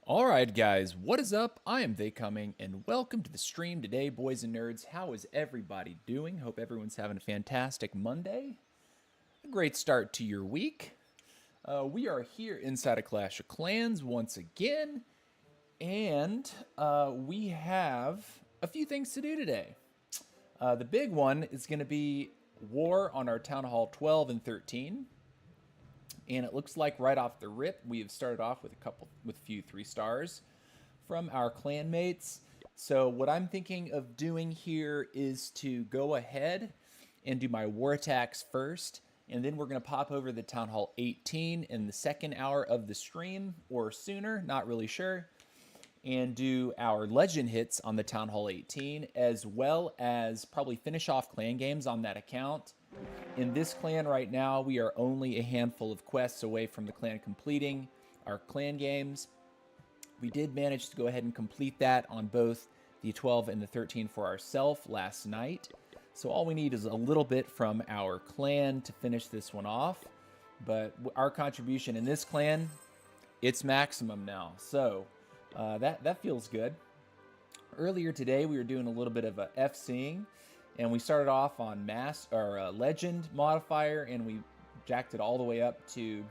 Alright guys, what is up? I am They Coming, and welcome to the stream today, boys and nerds. How is everybody doing? Hope everyone's having a fantastic Monday. A great start to your week. We are here inside a Clash of Clans once again, and we have a few things to do today. The big one is going to be war on our Town Hall 12 and 13. And it looks like right off the rip, we have started off with a few 3 stars from our clan mates. So what I'm thinking of doing here is to go ahead and do my war attacks first, and then we're going to pop over the Town Hall 18 in the second hour of the stream, or sooner, not really sure, and do our legend hits on the Town Hall 18, as well as probably finish off clan games on that account. In this clan right now, we are only a handful of quests away from the clan completing our clan games. We did manage to go ahead and complete that on both the 12 and the 13 for ourselves last night. So all we need is a little bit from our clan to finish this one off. But our contribution in this clan, it's maximum now. So that feels good. Earlier today, we were doing a little bit of a FCing. And we started off on legend modifier, and we jacked it all the way up to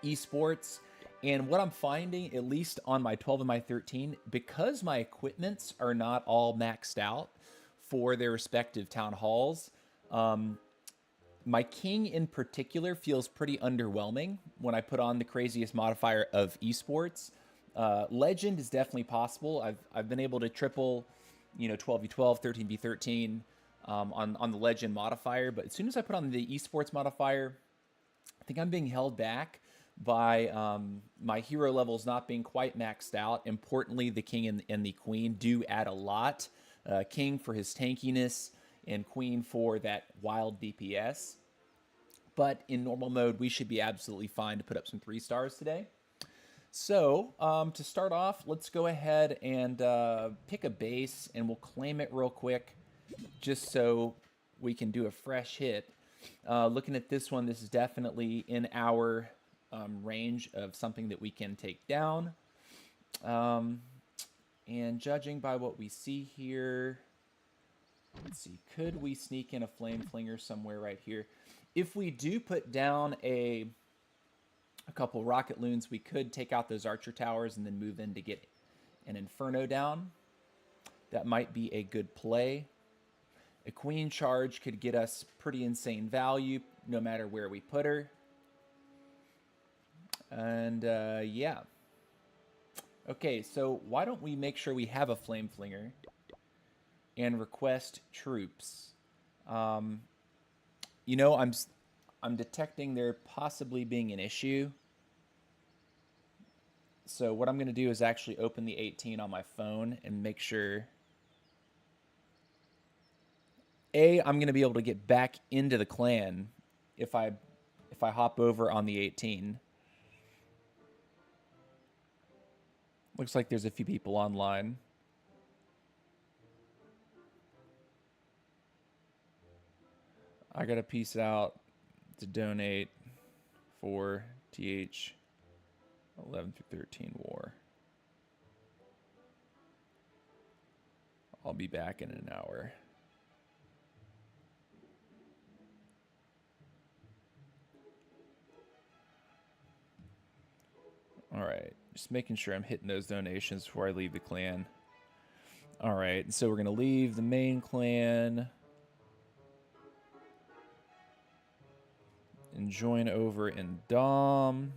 esports. And what I'm finding, at least on my 12 and my 13, because my equipments are not all maxed out for their respective town halls, my king in particular feels pretty underwhelming when I put on the craziest modifier of esports. Legend is definitely possible. I've been able to triple 12v12, 13v13 on the legend modifier. But as soon as I put on the esports modifier, I think I'm being held back by my hero levels not being quite maxed out. Importantly, the king and the queen do add a lot. King for his tankiness and queen for that wild DPS. But in normal mode, we should be absolutely fine to put up some 3 stars today. So, to start off, let's go ahead and pick a base, and we'll claim it real quick, just so we can do a fresh hit. Looking at this one, this is definitely in our range of something that we can take down. And judging by what we see here, let's see, could we sneak in a flame flinger somewhere right here? If we do put down a couple rocket loons, we could take out those archer towers and then move in to get an inferno down. That might be a good play. A queen charge could get us pretty insane value no matter where we put her. And yeah. Okay, so why don't we make sure we have a flame flinger and request troops. I'm detecting there possibly being an issue. So what I'm going to do is actually open the 18 on my phone and make sure I'm going to be able to get back into the clan if I hop over on the 18. Looks like there's a few people online. I got to piece out to donate for TH11 through 13 war. I'll be back in an hour. All right, just making sure I'm hitting those donations before I leave the clan. All right, so we're going to leave the main clan and join over in Dom.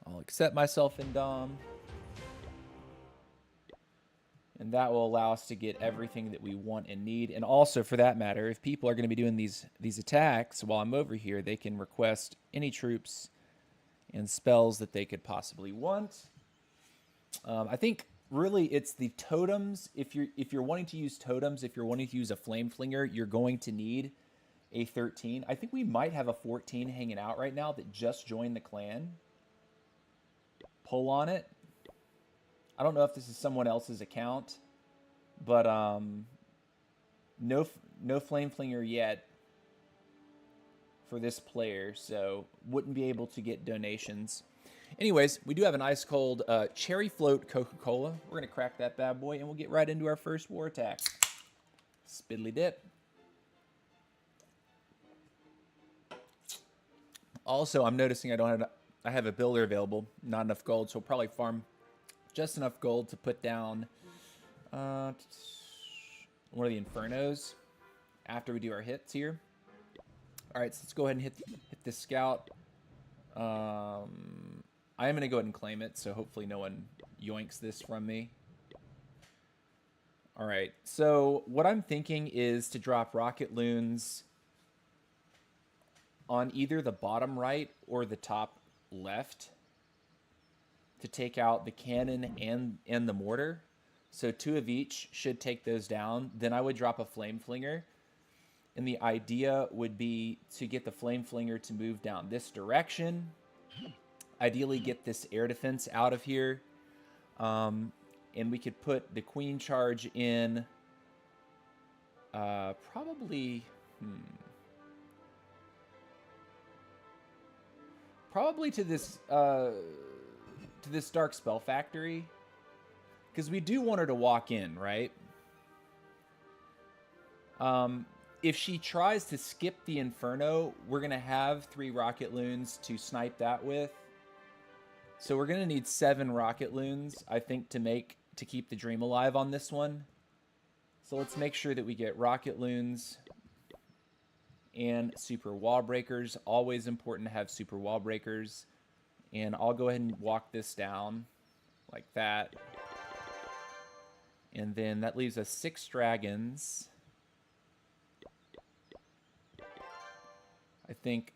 I'll accept myself in Dom. And that will allow us to get everything that we want and need. And also, for that matter, if people are going to be doing these attacks while I'm over here, they can request any troops and spells that they could possibly want. I think really it's the totems. If you're wanting to use totems, if you're wanting to use a flame flinger, you're going to need a 13. I think we might have a 14 hanging out right now that just joined the clan. Pull on it. I don't know if this is someone else's account, but no flame flinger yet for this player, so wouldn't be able to get donations. Anyways, we do have an ice cold cherry float Coca-Cola. We're gonna crack that bad boy, and we'll get right into our first war attack. Spiddly dip. Also, I'm noticing I have a builder available, not enough gold, so we'll probably farm just enough gold to put down one of the Infernos after we do our hits here. All right, so let's go ahead and hit this scout. I am going to go ahead and claim it, so hopefully no one yoinks this from me. All right, so what I'm thinking is to drop rocket loons on either the bottom right or the top left to take out the cannon and the mortar. So 2 of each should take those down. Then I would drop a flame flinger. And the idea would be to get the flame flinger to move down this direction. Ideally get this air defense out of here. And we could put the queen charge in probably to this dark spell factory, because we do want her to walk in, right? If she tries to skip the Inferno, we're gonna have 3 rocket loons to snipe that with. So we're gonna need 7 rocket loons, I think, to keep the dream alive on this one. So let's make sure that we get rocket loons and super wall breakers. Always important to have super wall breakers. And I'll go ahead and walk this down like that. And then that leaves us 6 dragons. I think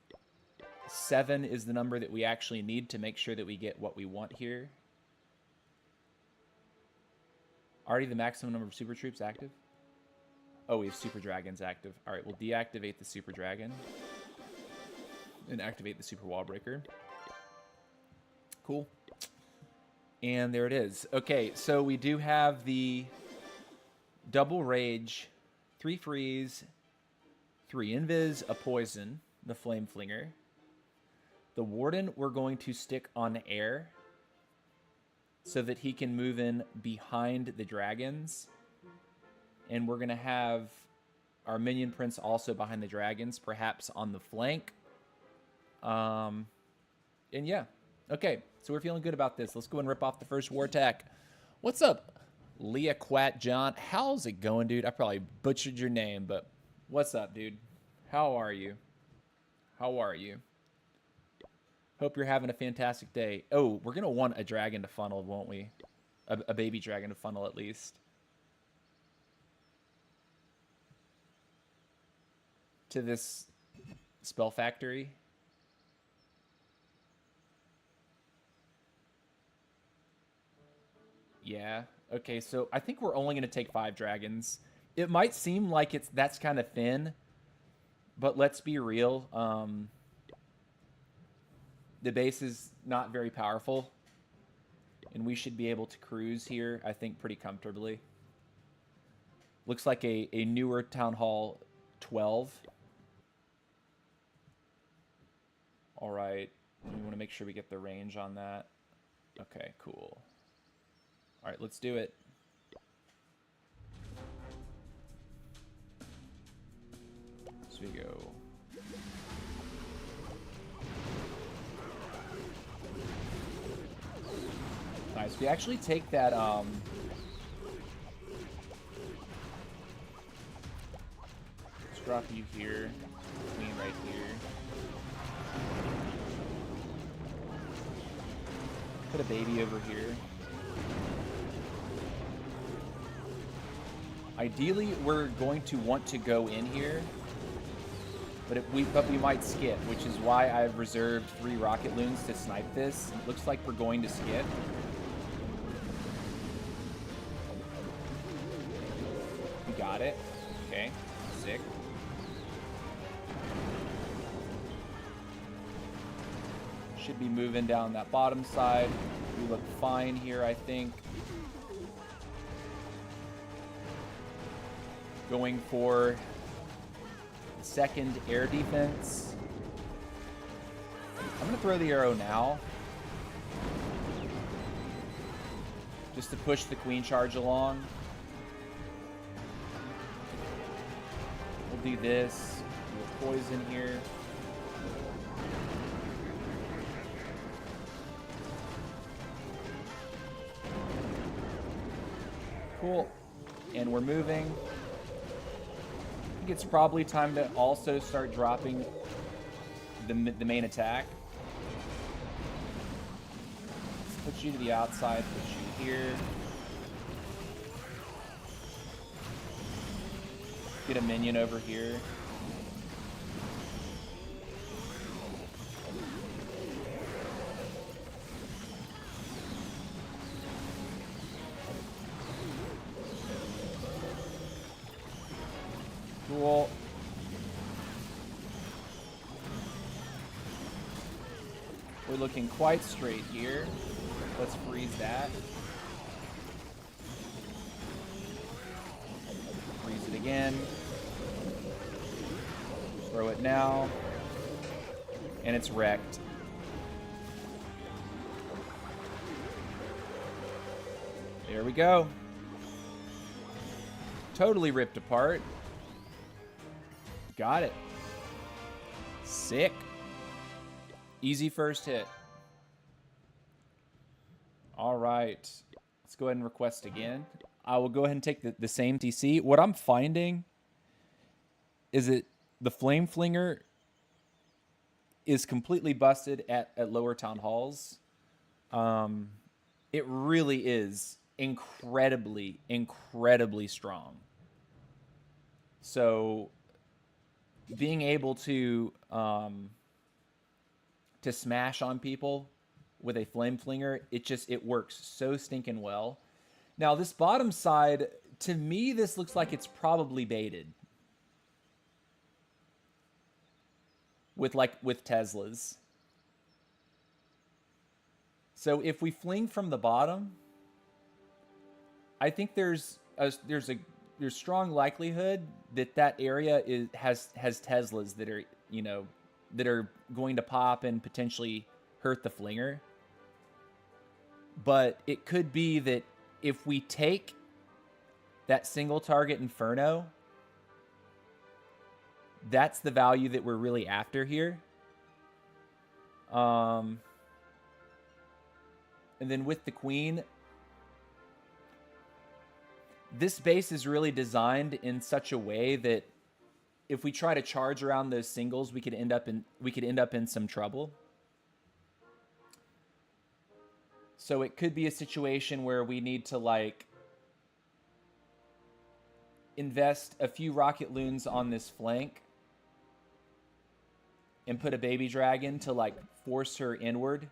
7 is the number that we actually need to make sure that we get what we want here. Already the maximum number of super troops active? Oh, we have super dragons active. All right, we'll deactivate the super dragon and activate the super wall breaker. Cool. And there it is. Okay, so we do have the double rage, 3 freeze, 3 invis, a poison, the flame flinger. The warden we're going to stick on air so that he can move in behind the dragons. And we're going to have our minion prince also behind the dragons, perhaps on the flank. And yeah. Okay, so we're feeling good about this. Let's go and rip off the first war attack. What's up, Leah Quat John? How's it going, dude? I probably butchered your name, but what's up, dude? How are you? How are you? Hope you're having a fantastic day. Oh, we're going to want a dragon to funnel, won't we? A baby dragon to funnel, at least. To this spell factory. Yeah. Okay, so I think we're only going to take 5 dragons. It might seem like that's kind of thin, but let's be real. The base is not very powerful, and we should be able to cruise here, I think, pretty comfortably. Looks like a newer Town Hall 12. All right. We want to make sure we get the range on that. Okay, cool. All right, let's do it. So we go. Nice. We actually take that, let's drop you here. Queen right here. Put a baby over here. Ideally, we're going to want to go in here, but we might skip, which is why I've reserved 3 rocket loons to snipe this. It looks like we're going to skip. We got it. Okay, sick. Should be moving down that bottom side. We look fine here, I think. Going for the second air defense. going to throw the arrow now. Just to push the queen charge along. We'll do this. We'll poison here. Cool. And we're moving. I think it's probably time to also start dropping the main attack. Let's put you to the outside, put you here. Get a minion over here. Cool. We're looking quite straight here. Let's freeze that. Freeze it again. Throw it now. And it's wrecked. There we go. Totally ripped apart. Got it. Sick. Easy first hit. All right. Let's go ahead and request again. I will go ahead and take the same TC. What I'm finding is that the Flame Flinger is completely busted at lower town halls. It really is incredibly, incredibly strong. So being able to smash on people with a Flame Flinger, it works so stinking well. Now this bottom side, to me, this looks like it's probably baited with Teslas. So if we fling from the bottom, I think there's strong likelihood that area has Teslas that are, you know, that are going to pop and potentially hurt the Flinger. But it could be that if we take that single target Inferno, that's the value that we're really after here. And then with the Queen, this base is really designed in such a way that if we try to charge around those singles, we could end up in some trouble. So it could be a situation where we need to like invest a few rocket loons on this flank and put a baby dragon to like force her inward,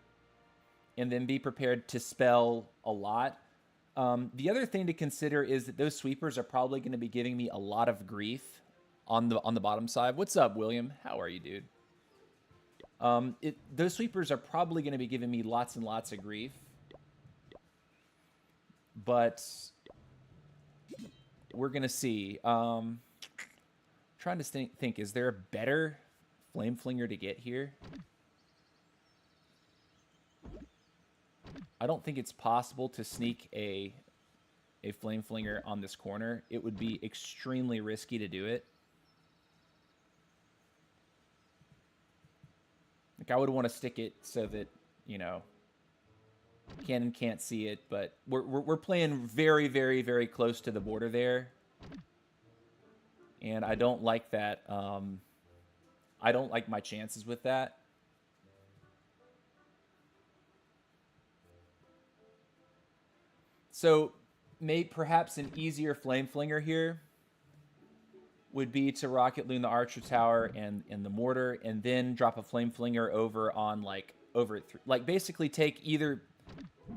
and then be prepared to spell a lot. The other thing to consider is that those sweepers are probably going to be giving me a lot of grief on the bottom side. What's up, William? How are you, dude? Those sweepers are probably going to be giving me lots and lots of grief. But we're going to see. Trying to think, is there a better Flame Flinger to get here? I don't think it's possible to sneak a Flame Flinger on this corner. It would be extremely risky to do it. Like, I would want to stick it so that, you know, Cannon can't see it, but we're playing very, very, very close to the border there. And I don't like that. I don't like my chances with that. So perhaps an easier Flame Flinger here would be to Rocket Loon the Archer Tower and the Mortar, and then drop a Flame Flinger over on like basically take either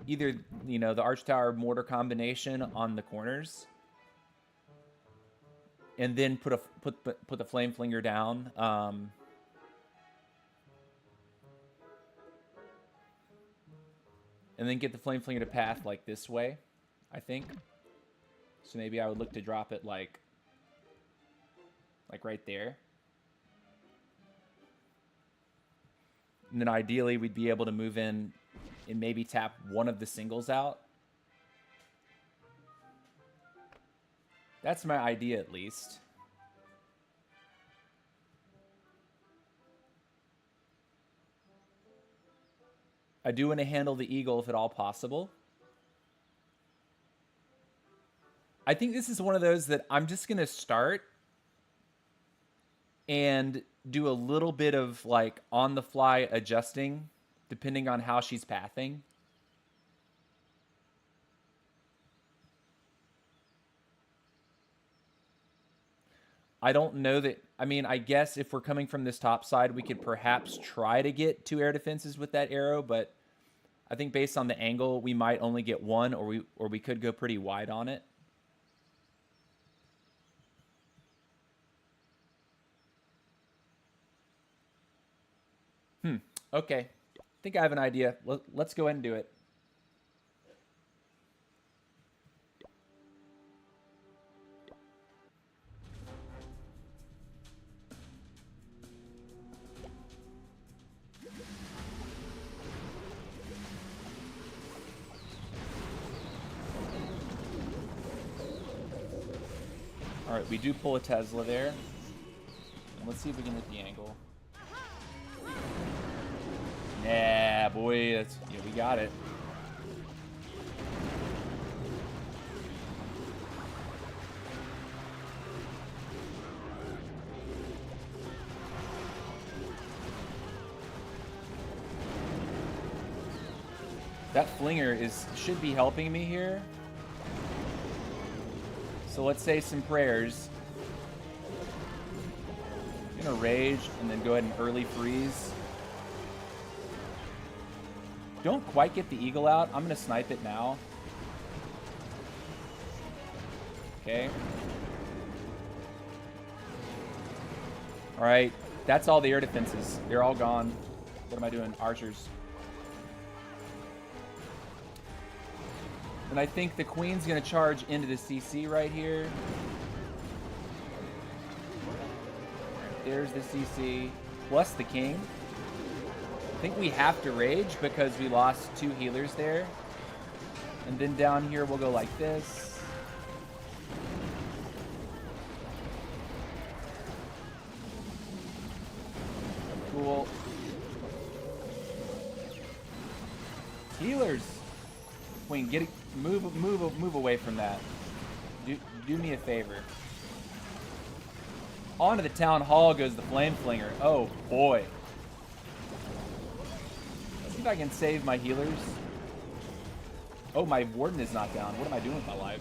you know, the Archer Tower Mortar combination on the corners, and then put the Flame Flinger down. And then get the Flame Flinger to path like this way, I think. So maybe I would look to drop it like right there. And then ideally, we'd be able to move in and maybe tap one of the singles out. That's my idea, at least. I do want to handle the eagle if at all possible. I think this is one of those that I'm just going to start and do a little bit of like on the fly adjusting depending on how she's pathing. I don't know that. I mean, I guess if we're coming from this top side, we could perhaps try to get 2 air defenses with that arrow, but I think based on the angle, we might only get 1, or we could go pretty wide on it. Okay. I think I have an idea. Let's go ahead and do it. All right, we do pull a Tesla there. And let's see if we can hit the angle. Yeah, boy, that's, yeah, we got it. That flinger should be helping me here. So let's say some prayers. I'm gonna rage and then go ahead and early freeze. Don't quite get the eagle out. I'm gonna snipe it now. Okay. All right, that's all the air defenses. They're all gone. What am I doing? Archers. And I think the queen's gonna charge into the CC right here. There's the CC, plus the king. I think we have to rage because we lost 2 healers there. And then down here we'll go like this. Cool. Healers. Queen, get it. Move away from that. Do me a favor. Onto the town hall goes the flame flinger. Oh boy. Let's see if I can save my healers. Oh, my warden is not down. What am I doing with my life?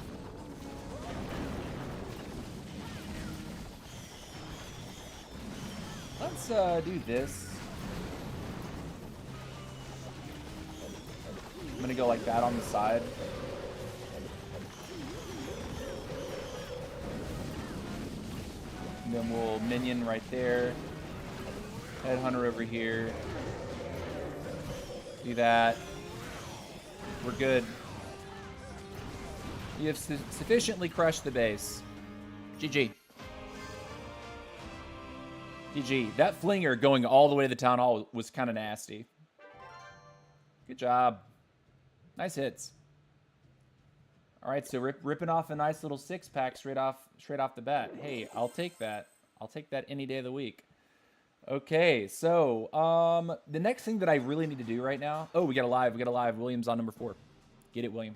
Let's do this. I'm gonna go like that on the side. And then we'll minion right there. Headhunter over here. Do that. We're good. You have sufficiently crushed the base. GG. GG. That flinger going all the way to the town hall was kind of nasty. Good job. Nice hits. All right, so ripping off a nice little 6-pack straight off the bat. Hey, I'll take that. I'll take that any day of the week. Okay, so the next thing that I really need to do right now. Oh, we got a live. We got a live. William's on number 4. Get it, William.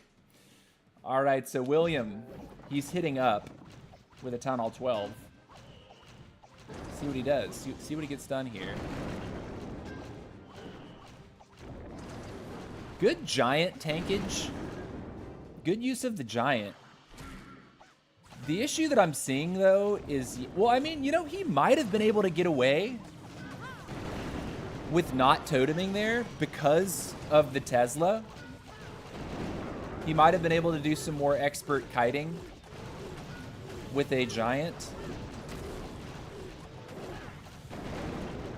All right, so William, he's hitting up with a Town Hall 12. See what he does. See what he gets done here. Good giant tankage. Good use of the giant. The issue that I'm seeing, though, is... Well, I mean, you know, he might have been able to get away with not toteming there because of the Tesla. He might have been able to do some more expert kiting with a giant.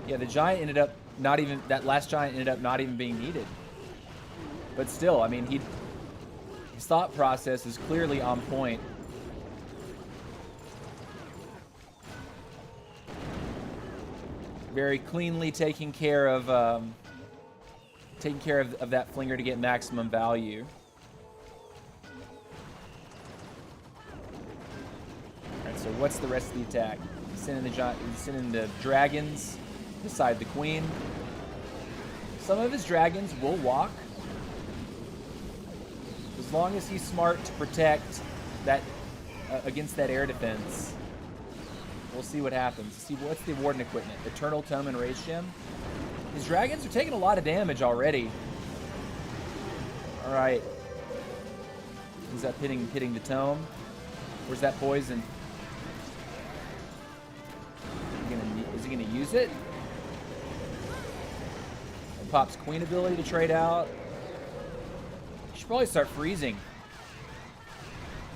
Yeah, the giant ended up not even... That last giant ended up not even being needed. But still, I mean, his thought process is clearly on point. Very cleanly taking care of taking care of that flinger to get maximum value. Alright, so what's the rest of the attack? Sending the dragons beside the queen. Some of his dragons will walk. As long as he's smart to protect that against that air defense. We'll see what happens. See, what's the Warden equipment? Eternal Tome and Rage Gem. His dragons are taking a lot of damage already. Alright. Is that hitting the tome? Where's that poison? Is he gonna use it? And pops queen ability to trade out. He should probably start freezing.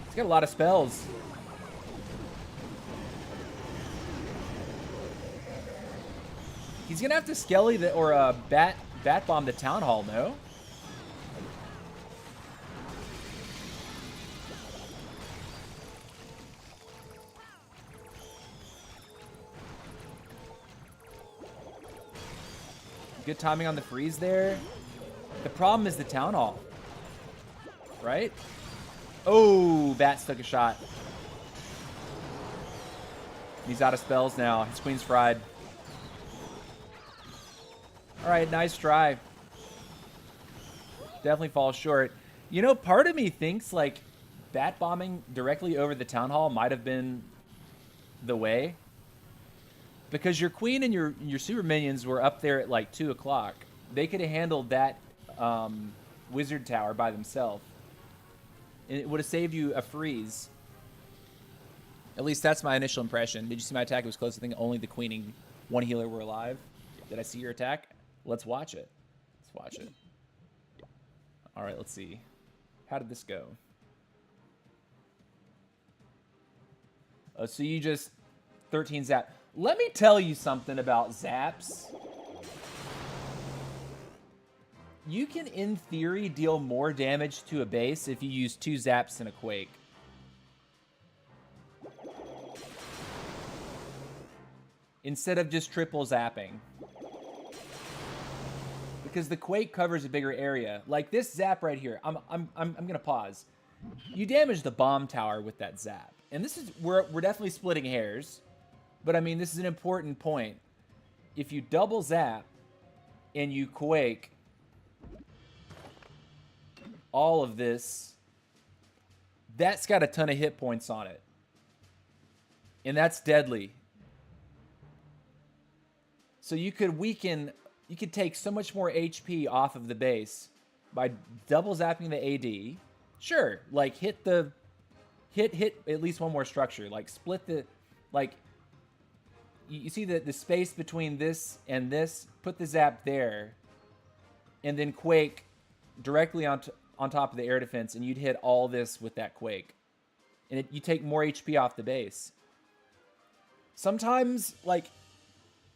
He's got a lot of spells. He's gonna have to skelly or bat bomb the town hall, no? Good timing on the freeze there. The problem is the town hall, right? Oh, Bats took a shot. He's out of spells now. His queen's fried. All right, nice try. Definitely falls short. You know, part of me thinks like bat bombing directly over the town hall might have been the way, because your queen and your super minions were up there at like 2 o'clock. They could have handled that wizard tower by themselves, and it would have saved you a freeze. At least that's my initial impression. Did you see my attack? It was close. I think only the queen and one healer were alive. Did I see your attack? Let's watch it. Let's watch it. All right, let's see. How did this go? Oh, so you just 13 zap. Let me tell you something about zaps. You can, in theory, deal more damage to a base if you use 2 zaps in a quake. Instead of just triple zapping. Because the quake covers a bigger area. Like this zap right here. I'm gonna pause. You damage the bomb tower with that zap. And this is we're definitely splitting hairs. But I mean, this is an important point. If you double zap and you quake all of this, that's got a ton of hit points on it. And that's deadly. So you could weaken, you could take so much more HP off of the base by double zapping the AD. Sure, like hit at least one more structure. Like split the, like, you see the space between this and this, put the zap there, and then quake directly on top of the air defense, and you'd hit all this with that quake. And you take more HP off the base. Sometimes, like,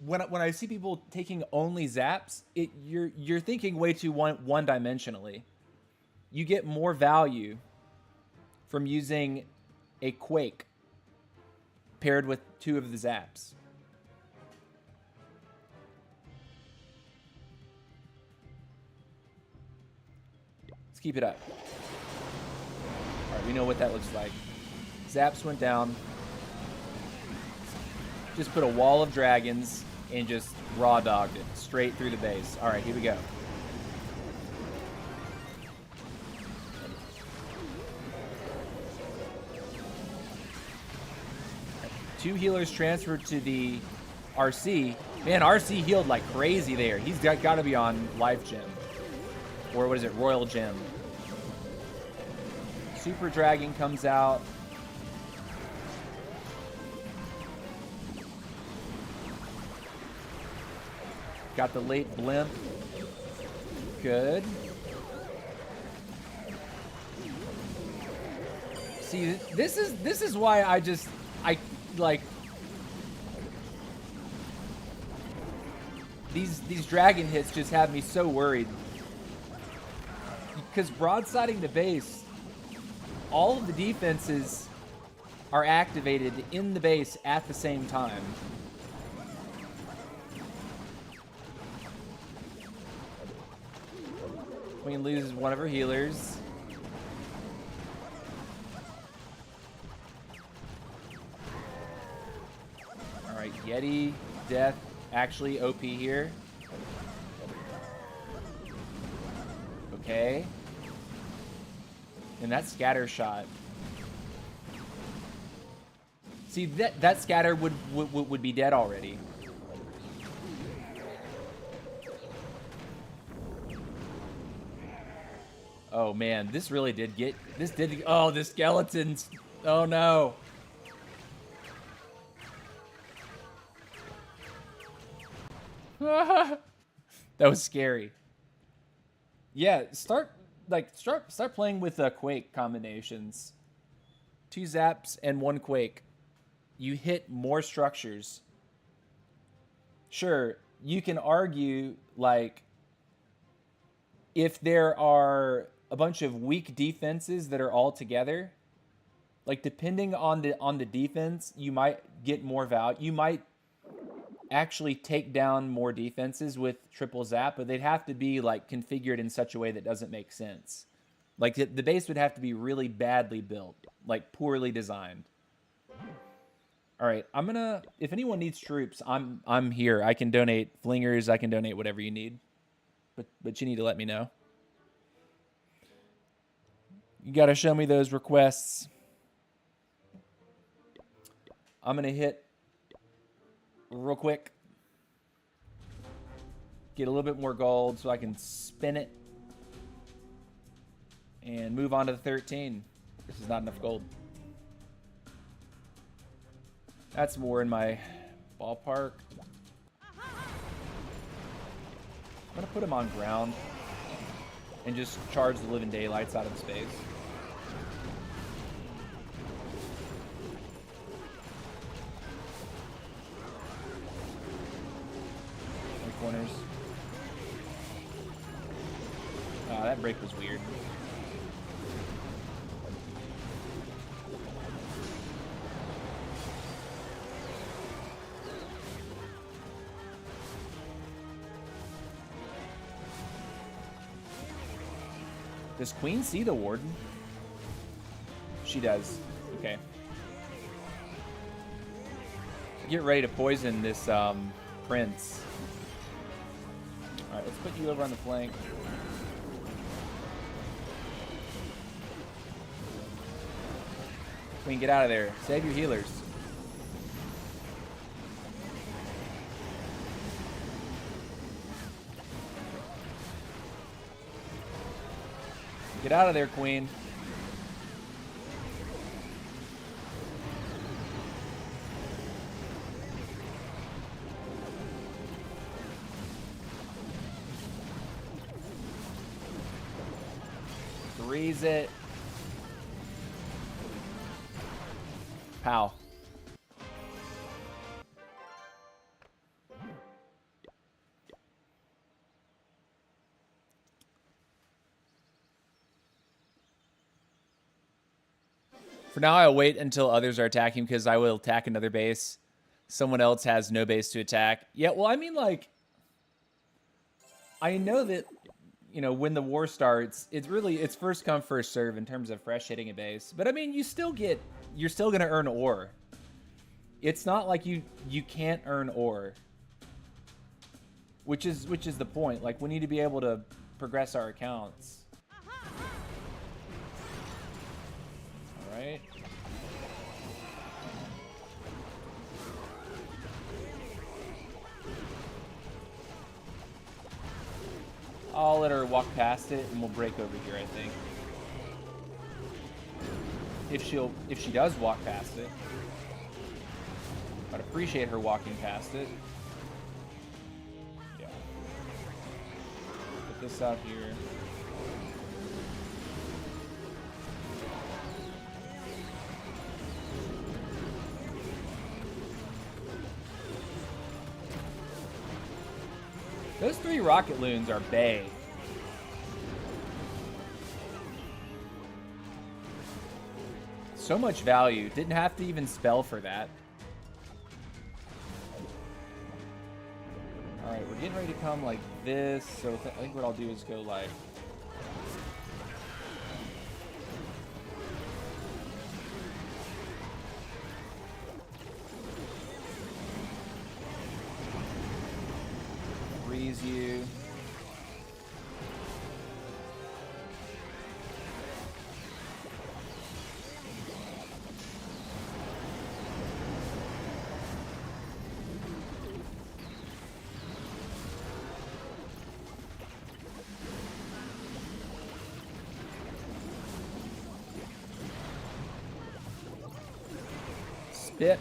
when I see people taking only zaps, you're thinking way too one-dimensionally. You get more value from using a quake paired with 2 of the zaps. Let's keep it up. All right, we know what that looks like. Zaps went down. Just put a wall of dragons and just raw dogged it straight through the base. All right, here we go. Right, 2 healers transferred to the RC. Man, RC healed like crazy there. He's got to be on Life Gem. Or what is it? Royal Gem. Super Dragon comes out. Got the late blimp. Good. See, this is why I like these dragon hits just have me so worried. Because broadsiding the base, all of the defenses are activated in the base at the same time. Queen loses one of her healers. Alright, Yeti, Death, actually OP here. Okay. And that scatter shot. See, that scatter would be dead already. Oh man, this really did get, oh, the skeletons. Oh no. That was scary. Yeah, start playing with Quake combinations. 2 zaps and 1 Quake. You hit more structures. Sure, you can argue, like, if there are a bunch of weak defenses that are all together, like, depending on the defense, you might get more value. You might actually take down more defenses with triple zap, but they'd have to be, like, configured in such a way that doesn't make sense. Like, the base would have to be really badly built, like, poorly designed. All right, I'm gonna, if anyone needs troops, I'm here. I can donate flingers, I can donate whatever you need. But you need to let me know. You got to show me those requests. I'm going to hit real quick. Get a little bit more gold so I can spin it. And move on to the 13. This is not enough gold. That's more in my ballpark. I'm going to put him on ground and just charge the living daylights out of the space. Corners. That break was weird. Does Queen see the Warden? She does. Okay. Get ready to poison this Prince. Alright, let's put you over on the flank. Queen, get out of there. Save your healers. Get out of there, Queen. Freeze it. Pow. For now, I'll wait until others are attacking because I will attack another base. Someone else has no base to attack. Yeah, well, I mean, like, I know that, you know, when the war starts, it's first come, first serve in terms of fresh hitting a base. But I mean, you're still going to earn ore. It's not like you can't earn ore. Which is the point. Like, we need to be able to progress our accounts. All right. I'll let her walk past it, and we'll break over here, I think. If she does walk past it. I'd appreciate her walking past it. Yeah. Put this out here. Those 3 rocket loons are bae. So much value. Didn't have to even spell for that. Alright, we're getting ready to come like this. So I think what I'll do is go like you. Spit.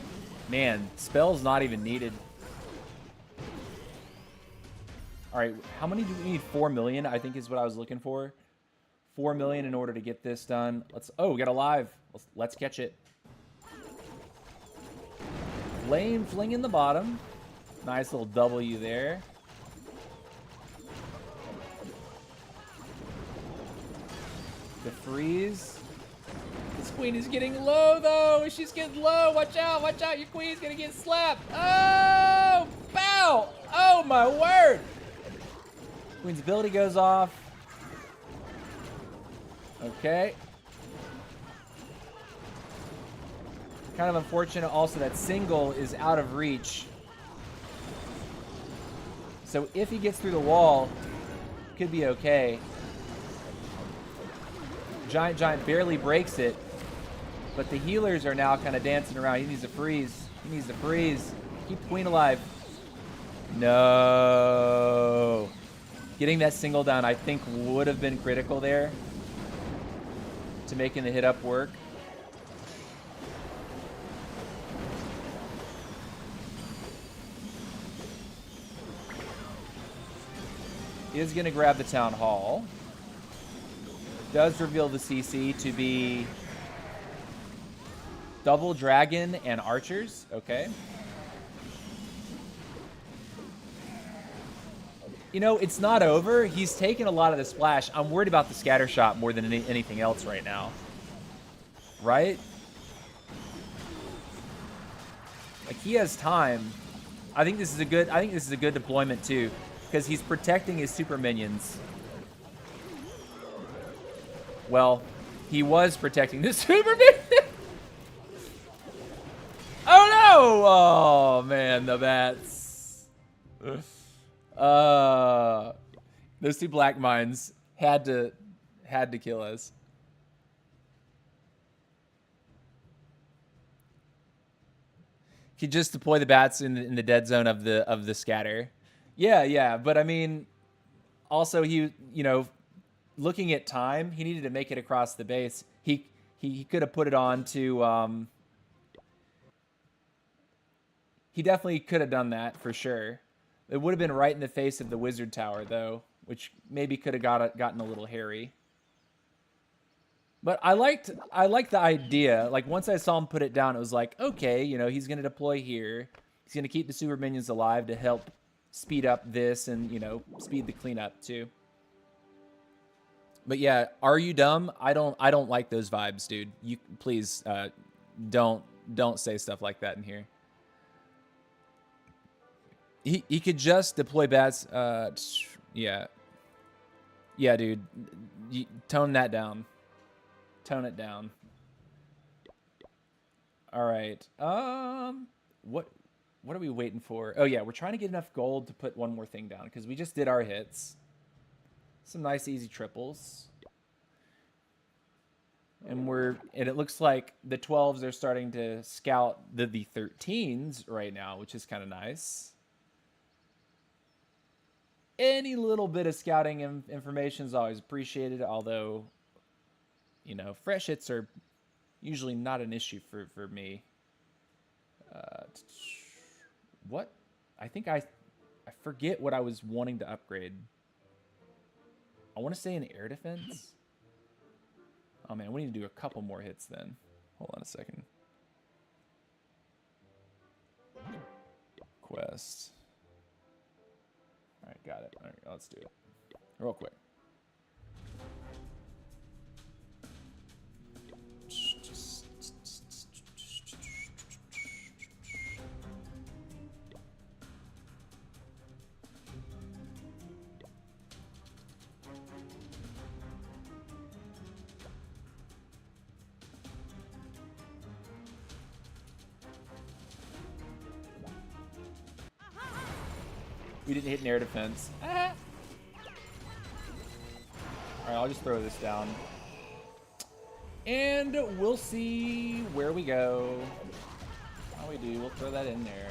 Man, spell's not even needed. All right, how many do we need? 4 million, I think is what I was looking for. 4 million in order to get this done. Oh, we got a live. Let's catch it. Flame fling in the bottom. Nice little W there. The freeze. This queen is getting low, though. She's getting low. Watch out. Watch out. Your queen's going to get slapped. Oh, bow. Oh, my word. Queen's ability goes off. Okay. Kind of unfortunate also that single is out of reach. So if he gets through the wall, could be okay. Giant barely breaks it. But the healers are now kind of dancing around. He needs to freeze. He needs to freeze. Keep the queen alive. No. Getting that single down, I think, would have been critical there to making the hit up work. He is going to grab the Town Hall. Does reveal the CC to be double dragon and archers. Okay. You know, it's not over. He's taken a lot of the splash. I'm worried about the scatter shot more than anything else right now. Right? Like, he has time. I think this is a good deployment too, because he's protecting his super minions. Well, he was protecting the super minions. Oh no! Oh man, the bats. Those two black mines had to kill us. He just deploy the bats in the dead zone of the scatter. Yeah, but I mean, also he, you know, looking at time, he needed to make it across the base. He could have put it on to he definitely could have done that for sure. It would have been right in the face of the wizard tower though, which maybe could have gotten a little hairy. But I liked the idea. Like, once I saw him put it down, it was like, okay, you know, he's going to deploy here. He's going to keep the super minions alive to help speed up this and, you know, speed the cleanup too. But yeah, are you dumb? I don't like those vibes, dude. You please don't say stuff like that in here. He could just deploy bats. Yeah, dude. Tone that down. Tone it down. All right. What are we waiting for? Oh yeah, we're trying to get enough gold to put one more thing down because we just did our hits. Some nice easy triples. And it looks like the 12s are starting to scout the 13s right now, which is kind of nice. Any little bit of scouting information is always appreciated, although, you know, fresh hits are usually not an issue for me. What? I think I forget what I was wanting to upgrade. I want to say an air defense. Oh man, we need to do a couple more hits then. Hold on a second. Quest. All right, got it. All right, let's do it real quick. We didn't hit an air defense. Ah. Alright, I'll just throw this down. And we'll see where we go. How we do, we'll throw that in there.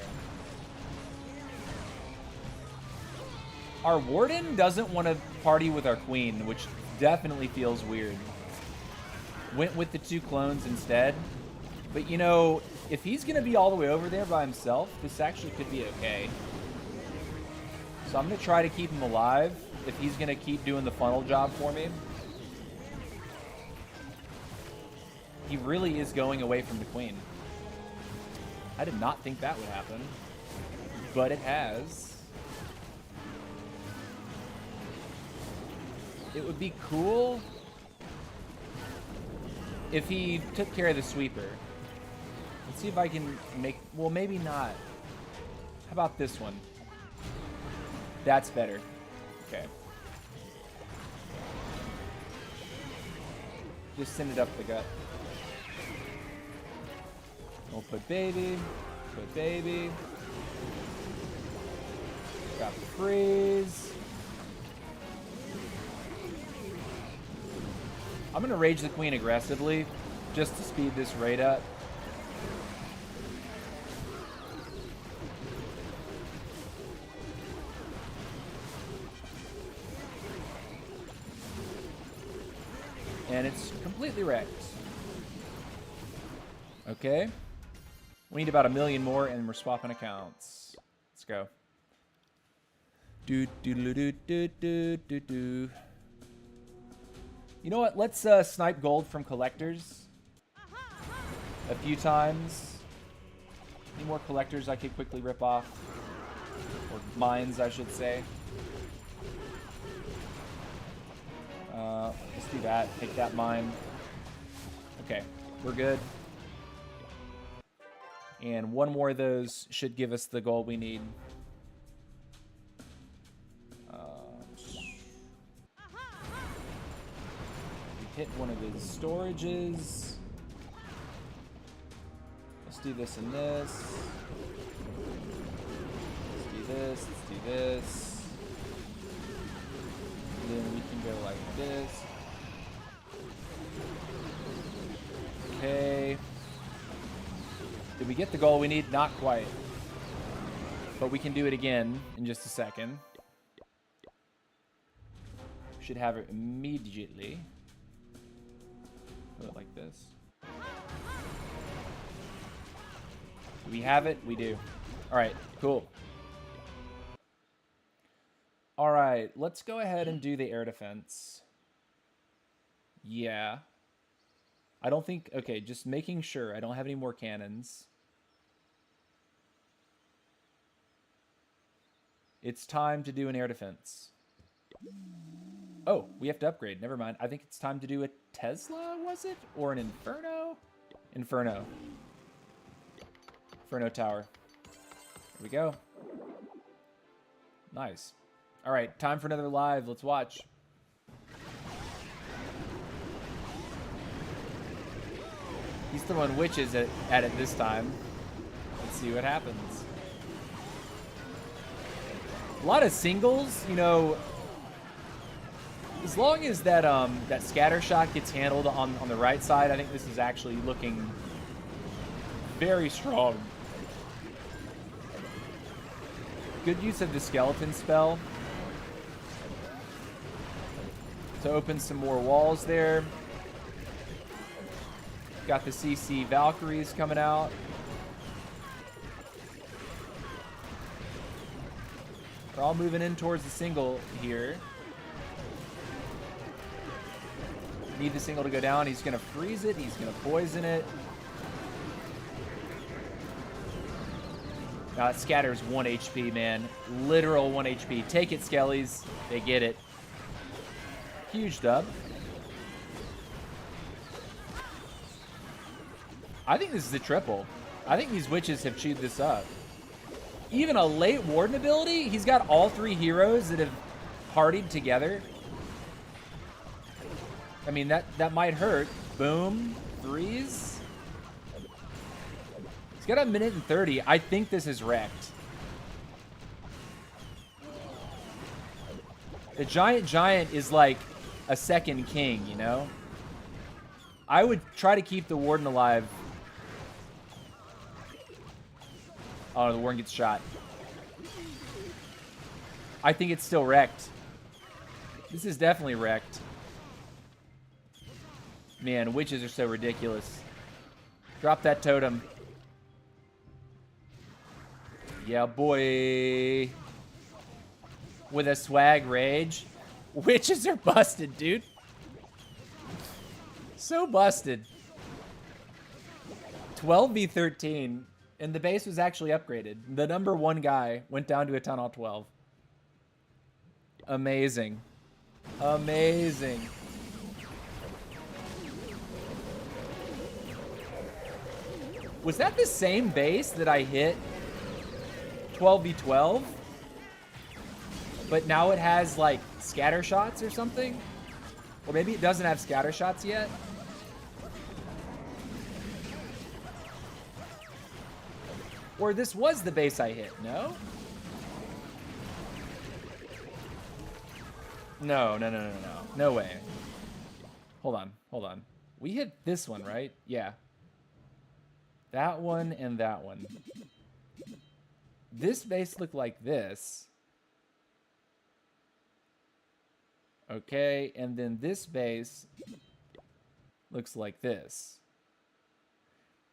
Our Warden doesn't want to party with our Queen, which definitely feels weird. Went with the 2 clones instead. But, you know, if he's going to be all the way over there by himself, this actually could be okay. So I'm going to try to keep him alive if he's going to keep doing the funnel job for me. He really is going away from the Queen. I did not think that would happen, but it has. It would be cool if he took care of the sweeper. Let's see if I can make... Well, maybe not. How about this one? That's better. Okay. Just send it up the gut. We'll put baby. Put baby. Got the freeze. I'm going to Rage the Queen aggressively just to speed this raid up. And it's completely wrecked. Okay. We need about 1 million more, and we're swapping accounts. Let's go. Do do do do do do do do. You know what? Let's snipe gold from collectors a few times. Any more collectors I could quickly rip off, or mines, I should say. Let's do that. Take that mine. Okay, we're good. And one more of those should give us the gold we need. We hit one of his storages. Let's do this and this. Let's do this. Let's do this. And then we can go like this. Okay. Did we get the goal we need? Not quite. But we can do it again in just a second. Should have it immediately. Put it like this. Do we have it? We do. Alright, cool. Alright, let's go ahead and do the air defense. Yeah. I don't think... Okay, just making sure I don't have any more cannons. It's time to do an air defense. Oh, we have to upgrade. Never mind. I think it's time to do a Tesla, was it? Or an Inferno? Inferno. Inferno Tower. Here we go. Nice. All right, time for another live. Let's watch. He's throwing witches at it this time. Let's see what happens. A lot of singles, you know. As long as that that scatter shot gets handled on the right side, I think this is actually looking very strong. Good use of the skeleton spell to open some more walls there. Got the CC Valkyries coming out. We're all moving in towards the single here. Need the single to go down. He's going to freeze it. He's going to poison it. Now, it scatters 1 HP, man. Literal 1 HP. Take it, Skellies. They get it. Huge dub. I think this is a triple. I think these witches have chewed this up. Even a late Warden ability? He's got all 3 heroes that have partied together. I mean, that might hurt. Boom. Threes. He's got 1 minute and 30. I think this is wrecked. The giant is like a second king, you know? I would try to keep the warden alive. Oh, the warden gets shot. I think it's still wrecked. This is definitely wrecked. Man, witches are so ridiculous. Drop that totem. Yeah, boy. With a swag rage. Witches are busted, dude. So busted. 12v13. And the base was actually upgraded. The number 1 guy went down to a Town Hall 12. Amazing. Amazing. Was that the same base that I hit 12v12? But now it has, like, scatter shots or something? Or maybe it doesn't have scatter shots yet? Or this was the base I hit, no? No. No way. Hold on. We hit this one, right? Yeah. That one and that one. This base looked like this. Okay, and then this base looks like this.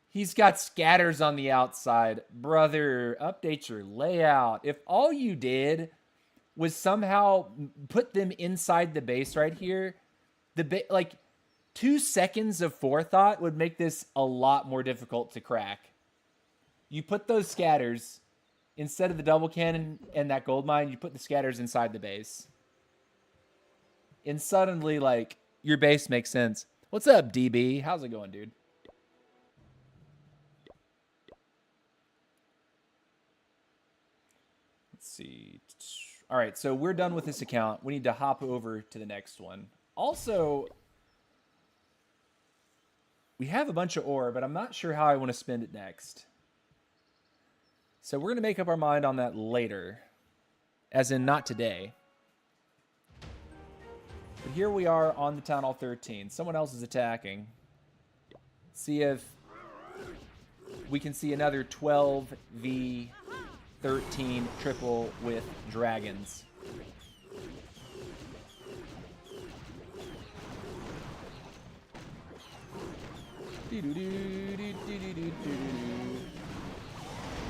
He's got scatters on the outside. Brother, update your layout. If all you did was somehow put them inside the base right here, like 2 seconds of forethought would make this a lot more difficult to crack. You put those scatters instead of the double cannon and that gold mine, you put the scatters inside the base. And suddenly, like, your base makes sense. What's up, DB? How's it going, dude? Let's see. All right, so we're done with this account. We need to hop over to the next one. Also, we have a bunch of ore, but I'm not sure how I want to spend it next. So we're going to make up our mind on that later. As in, not today. But here we are on the Town Hall 13. Someone else is attacking. See if we can see another 12v13 triple with dragons.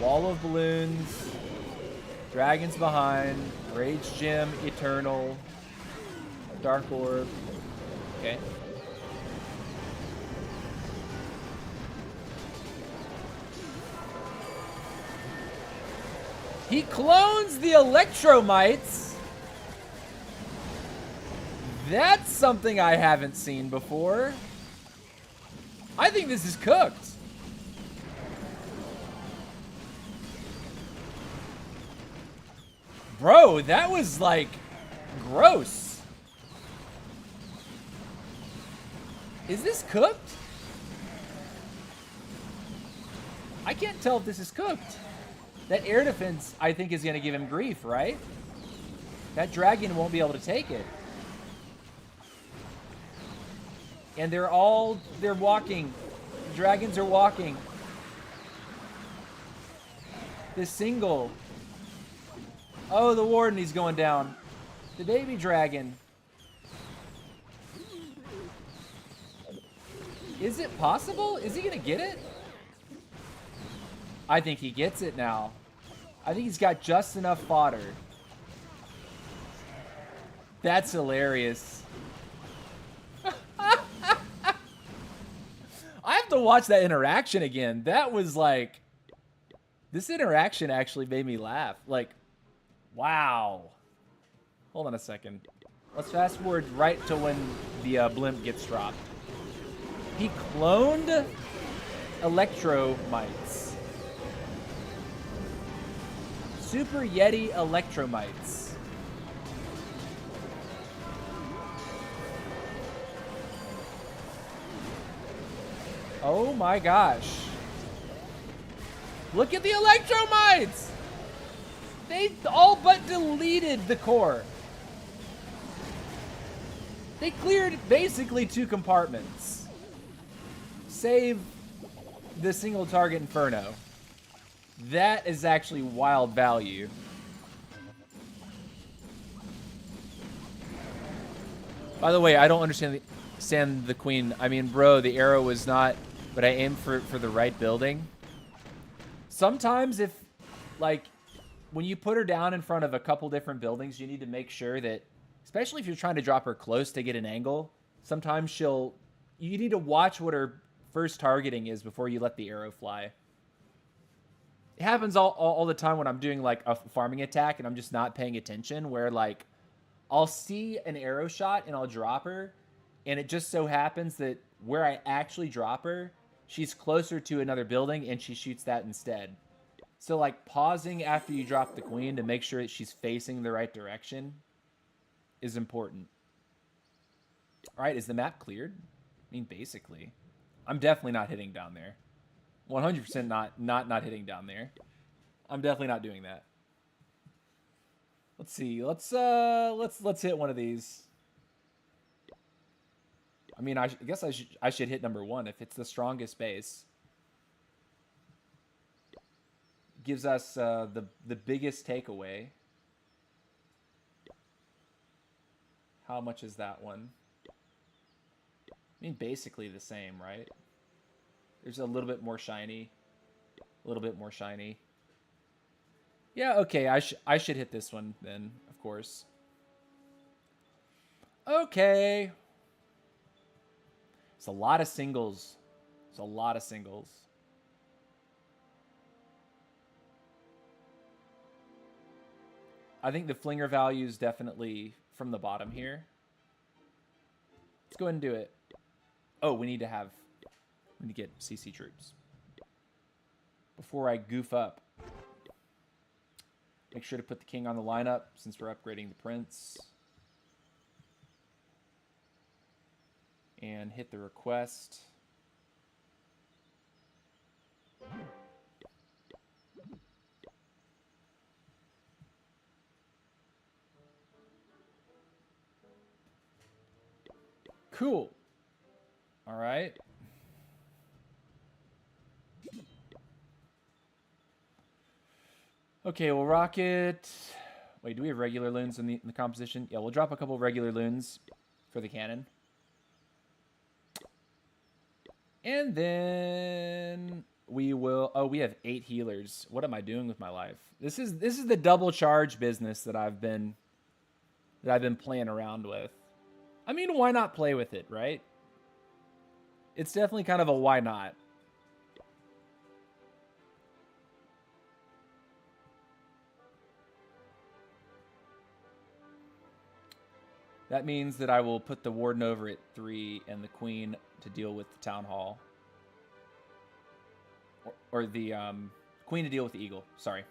Wall of balloons. Dragons behind. Rage Gem, Eternal. Dark Orb. Okay. He clones the Electromites. That's something I haven't seen before. I think this is cooked. Bro, that was like gross. Is this cooked? I can't tell if this is cooked. That air defense, I think, is going to give him grief, right? That dragon won't be able to take it. And they're walking. The dragons are walking. The single. Oh, the warden, he's going down. The baby dragon. Is it possible? Is he going to get it? I think he gets it now. I think he's got just enough fodder. That's hilarious. I have to watch that interaction again. That was like... This interaction actually made me laugh. Like, wow. Hold on a second. Let's fast forward right to when the blimp gets dropped. He cloned Electromites. Super Yeti Electromites. Oh my gosh. Look at the Electromites! They all but deleted the core. They cleared basically 2 compartments. Save the single target Inferno. That is actually wild value. By the way, I don't understand the queen. I mean, bro, the arrow was not, but I aimed for the right building. Sometimes if, like, when you put her down in front of a couple different buildings, you need to make sure that, especially if you're trying to drop her close to get an angle, sometimes you need to watch what her first targeting is before you let the arrow fly. It happens all the time when I'm doing, like, a farming attack and I'm just not paying attention, where, like, I'll see an arrow shot and I'll drop her, and it just so happens that where I actually drop her, she's closer to another building and she shoots that instead. So, like, pausing after you drop the queen to make sure that she's facing the right direction is important. All right, is the map cleared? I mean, basically. I'm definitely not hitting down there. 100% not hitting down there. I'm definitely not doing that. Let's see. Let's hit one of these. I mean, I guess I should hit number 1 if it's the strongest base. Gives us the biggest takeaway. How much is that one? I mean, basically the same, right? There's a little bit more shiny. A little bit more shiny. Yeah, okay, I should hit this one then, of course. Okay. It's a lot of singles. It's a lot of singles. I think the flinger value is definitely from the bottom here. Let's go ahead and do it. Oh, we need to get CC troops. Before I goof up. Make sure to put the king on the lineup since we're upgrading the prince. And hit the request. Cool. All right. Okay, we'll rocket. Wait, do we have regular loons in the composition? Yeah, we'll drop a couple of regular loons for the cannon. And then we will... Oh, we have 8 healers. What am I doing with my life? This is the double charge business that I've been playing around with. I mean, why not play with it, right? It's definitely kind of a why not. That means that I will put the warden over at 3 and the queen to deal with the town hall. Or the queen to deal with the eagle. Sorry.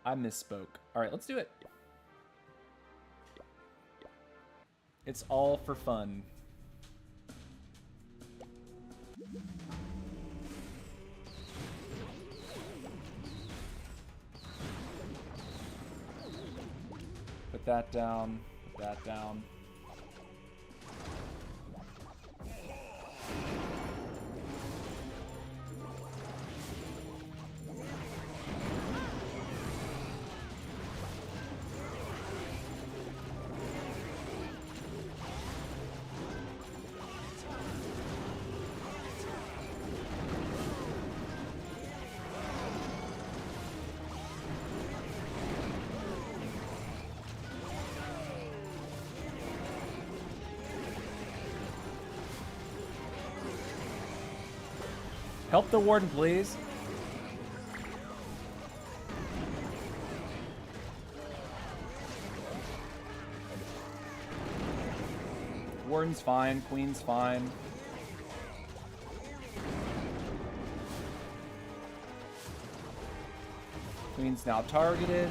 I misspoke. All right, let's do it. It's all for fun. Put that down. Put that down. Help the warden, please. Warden's fine. Queen's fine. Queen's now targeted.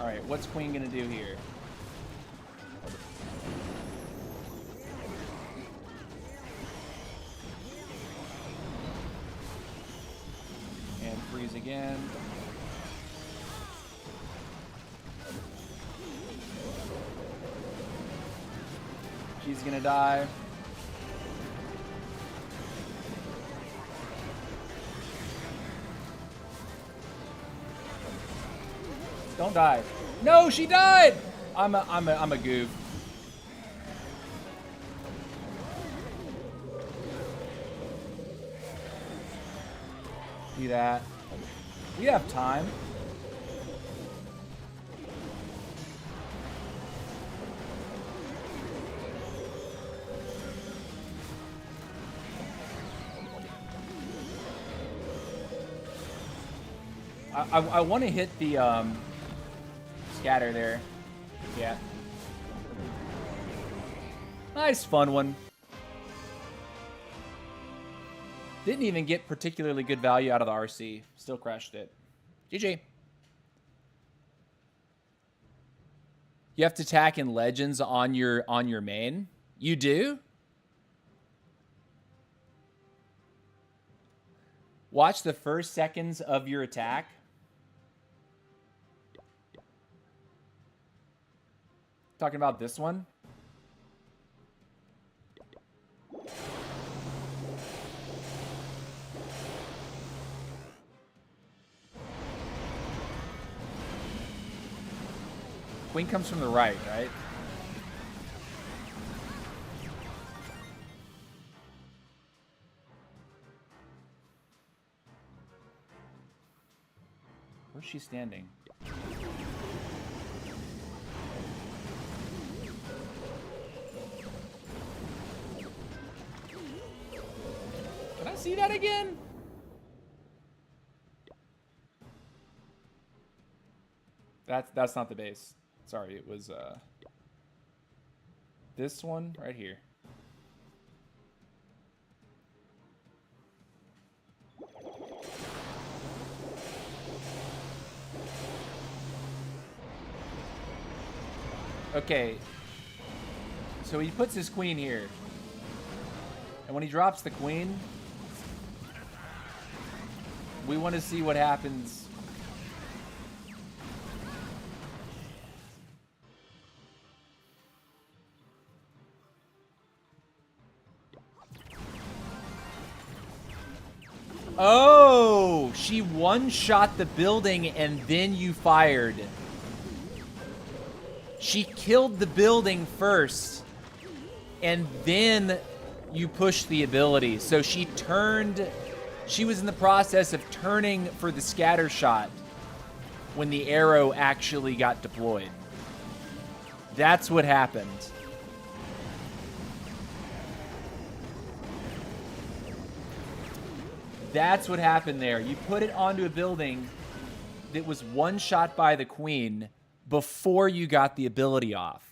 Alright, what's Queen gonna do here? freeze again. She's gonna die. Don't die. No, she died. I'm a goof. See that? We have time. I want to hit the scatter there. Yeah. Nice, fun one. Didn't even get particularly good value out of the RC. Still crashed it. GG. You have to attack in Legends on your main? You do? Watch the first seconds of your attack. Talking about this one? Queen comes from the right, right? Where's she standing? Can I see that again? That's not the base. Sorry, it was this one right here. Okay. So he puts his queen here. And when he drops the queen, we want to see what happens. Oh, she one-shot the building and then you fired. She killed the building first, and then you pushed the ability. So she turned, she was in the process of turning for the scatter shot when the arrow actually got deployed. That's what happened. That's what happened there. You put it onto a building that was one shot by the queen before you got the ability off.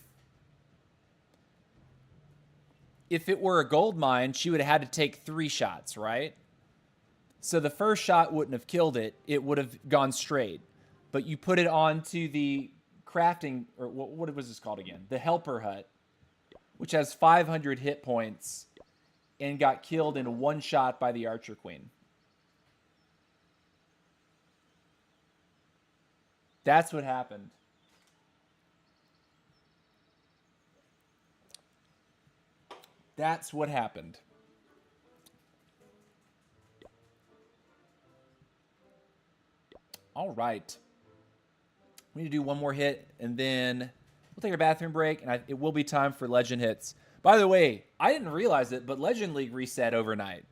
If it were a gold mine, she would have had to take 3 shots, right? So the first shot wouldn't have killed it. It would have gone straight. But you put it onto the crafting, or what was this called again? The helper hut, which has 500 hit points and got killed in one shot by the archer queen. That's what happened. That's what happened. All right. We need to do one more hit, and then we'll take a bathroom break, and it will be time for Legend hits. By the way, I didn't realize it, but Legend League reset overnight.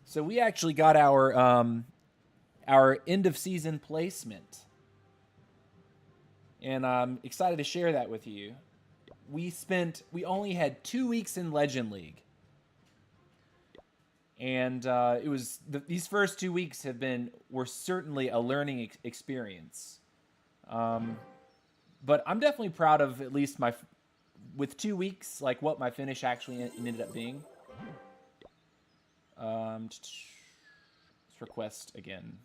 So we actually got our end-of-season placement. And I'm excited to share that with you. We only had 2 weeks in Legend League. And it was these first 2 weeks were certainly a learning experience. But I'm definitely proud of at least with 2 weeks, like what my finish actually ended up being. Let's request again.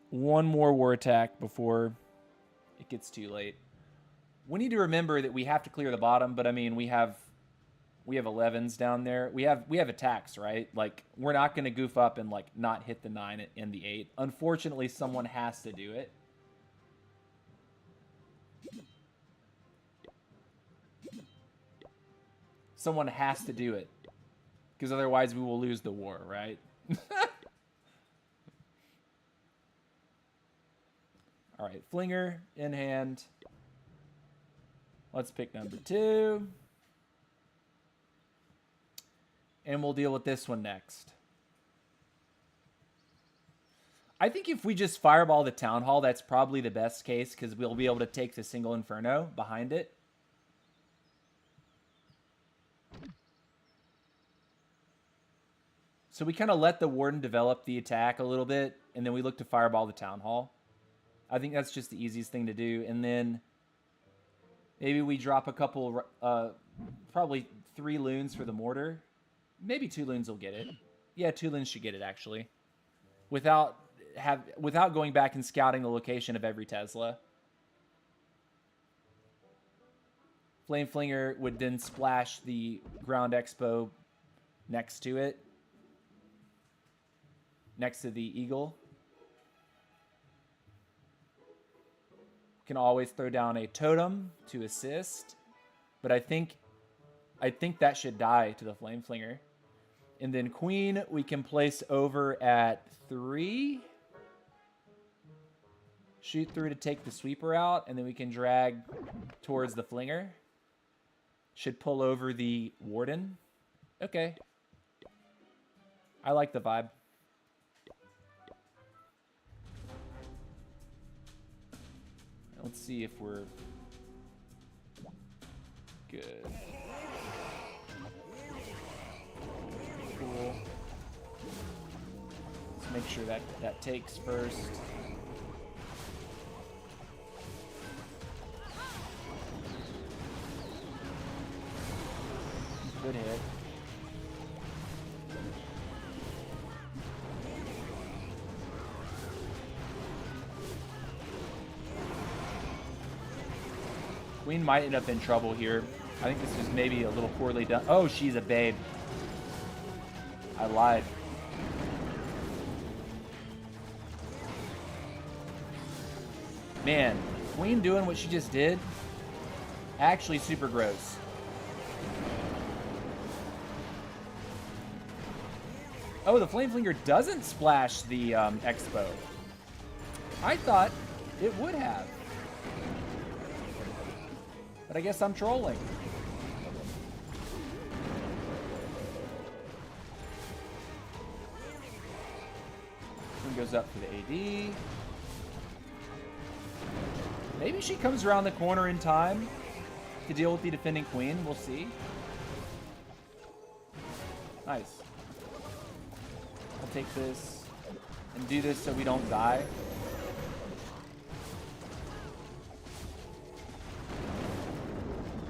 One more war attack before it gets too late. We need to remember that we have to clear the bottom, but I mean, we have We have 11s down there. We have attacks, right? Like, we're not going to goof up and, like, not hit the 9 and the 8. Unfortunately, someone has to do it. Someone has to do it. Because otherwise we will lose the war, right? All right, Flinger in hand. Let's pick number 2. And we'll deal with this one next. I think if we just fireball the Town Hall, that's probably the best case because we'll be able to take the single Inferno behind it. So we kind of let the Warden develop the attack a little bit, and then we look to fireball the Town Hall. I think that's just the easiest thing to do. And then maybe we drop a couple, probably 3 loons for the mortar. Maybe 2 loons will get it. Yeah, 2 loons should get it, actually. Without going back and scouting the location of every Tesla. Flame Flinger would then splash the Ground Expo next to it. Next to the Eagle. Can always throw down a Totem to assist. But I think that should die to the Flame Flinger. And then Queen we can place over at 3. Shoot through to take the Sweeper out, and then we can drag towards the Flinger. Should pull over the Warden. Okay. I like the vibe. Let's see if we're good. Cool. Let's make sure that takes first. Good hit. Queen might end up in trouble here. I think this is maybe a little poorly done. Oh, she's a babe. I lied. Man, Queen doing what she just did, actually super gross. Oh, the Flame Flinger doesn't splash the Expo. I thought it would have. But I guess I'm trolling. One goes up for the AD. Maybe she comes around the corner in time to deal with the defending Queen. We'll see. Nice. I'll take this and do this so we don't die.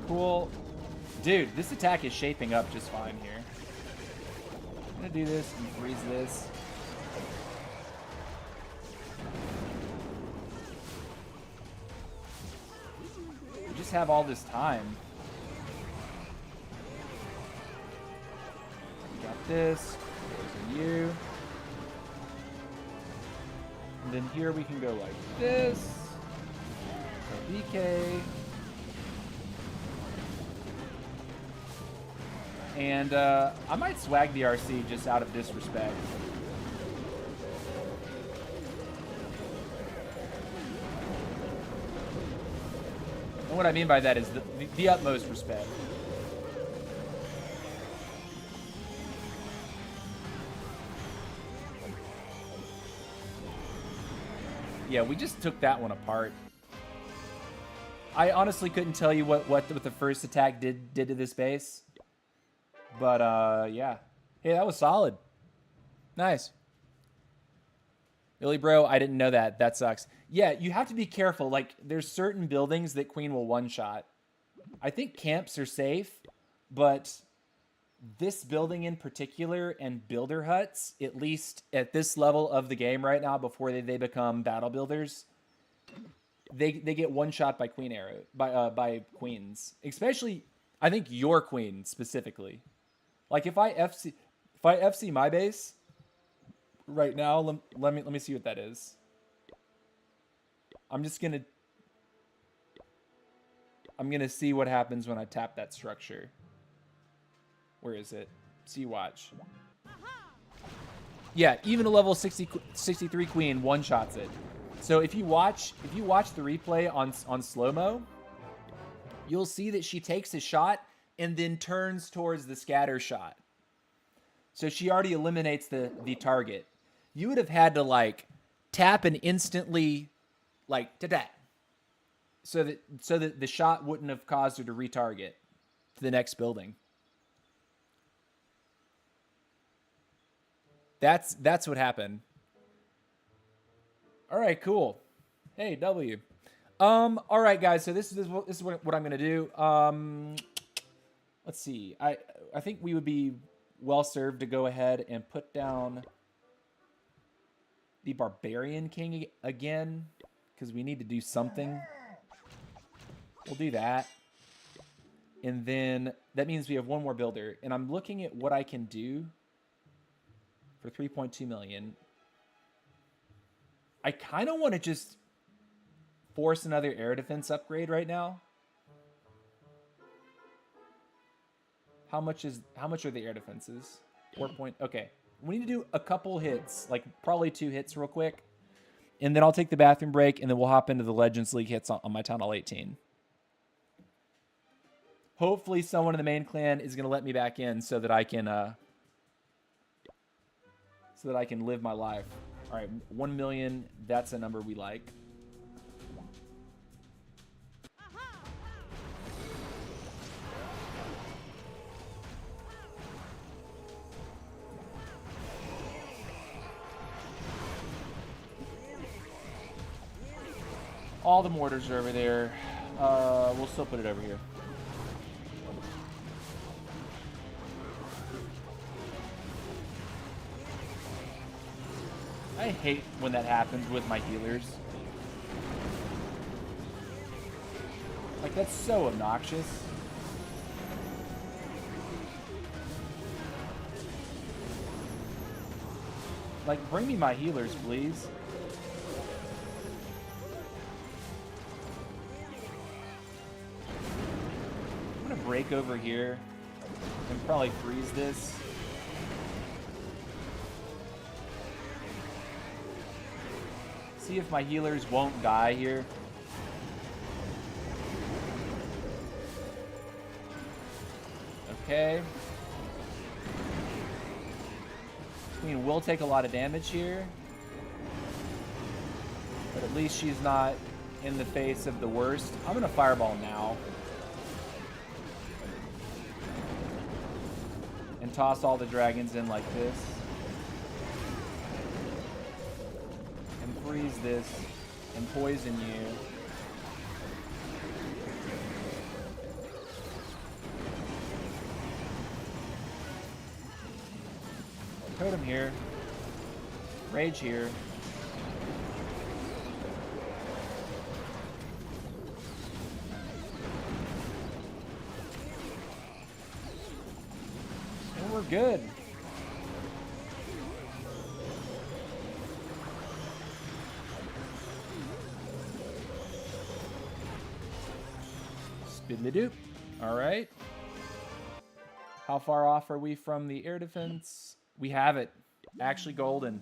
Cool. Dude, this attack is shaping up just fine here. I'm gonna do this and freeze this. We just have all this time. We got this. There's a U. And then here we can go like this. So BK. And I might swag the RC just out of disrespect. And what I mean by that is the utmost respect. Yeah, we just took that one apart. I honestly couldn't tell you what the first attack did to this base. But, yeah. Hey, that was solid. Nice. Really, bro? I didn't know that. That sucks. Yeah, you have to be careful. Like, there's certain buildings that Queen will one-shot. I think camps are safe, but this building in particular and builder huts, at least at this level of the game right now, before they become battle builders, they get one-shot by Queen arrow, by Queens. Especially... I think your queen specifically. Like if I FC my base right now, let me see what that is. I'm gonna see what happens when I tap that structure. Where is it? See, watch. Yeah, even a level 63 queen one-shots it. So if you watch the replay on slow-mo, you'll see that she takes a shot and then turns towards the scatter shot. So she already eliminates the target. You would have had to like tap and instantly like ta-da, so that the shot wouldn't have caused her to retarget to the next building. That's what happened. All right, cool. Hey, W. All right, guys. So this is what I'm gonna do. Let's see. I think we would be well served to go ahead and put down the Barbarian King again, because we need to do something. We'll do that. And then that means we have one more builder. And I'm looking at what I can do for 3.2 million. I kind of want to just force another air defense upgrade right now. How much are the air defenses? 4 point. Okay. We need to do a couple hits, like probably 2 hits real quick. And then I'll take the bathroom break, and then we'll hop into the Legends League hits on my Town Hall 18. Hopefully someone in the main clan is going to let me back in so that I can live my life. All right, 1 million, that's a number we like. All the mortars are over there. We'll still put it over here. I hate when that happens with my healers. Like, that's so obnoxious. Like, bring me my healers, please. I'm gonna break over here and probably freeze this. See if my healers won't die here. Okay. Queen will take a lot of damage here. But at least she's not in the face of the worst. I'm gonna fireball now. And toss all the dragons in like this. Freeze this and poison you. Totem here. Rage here. And we're good. Spiddly-doop. All right. How far off are we from the air defense? We have it. Actually golden.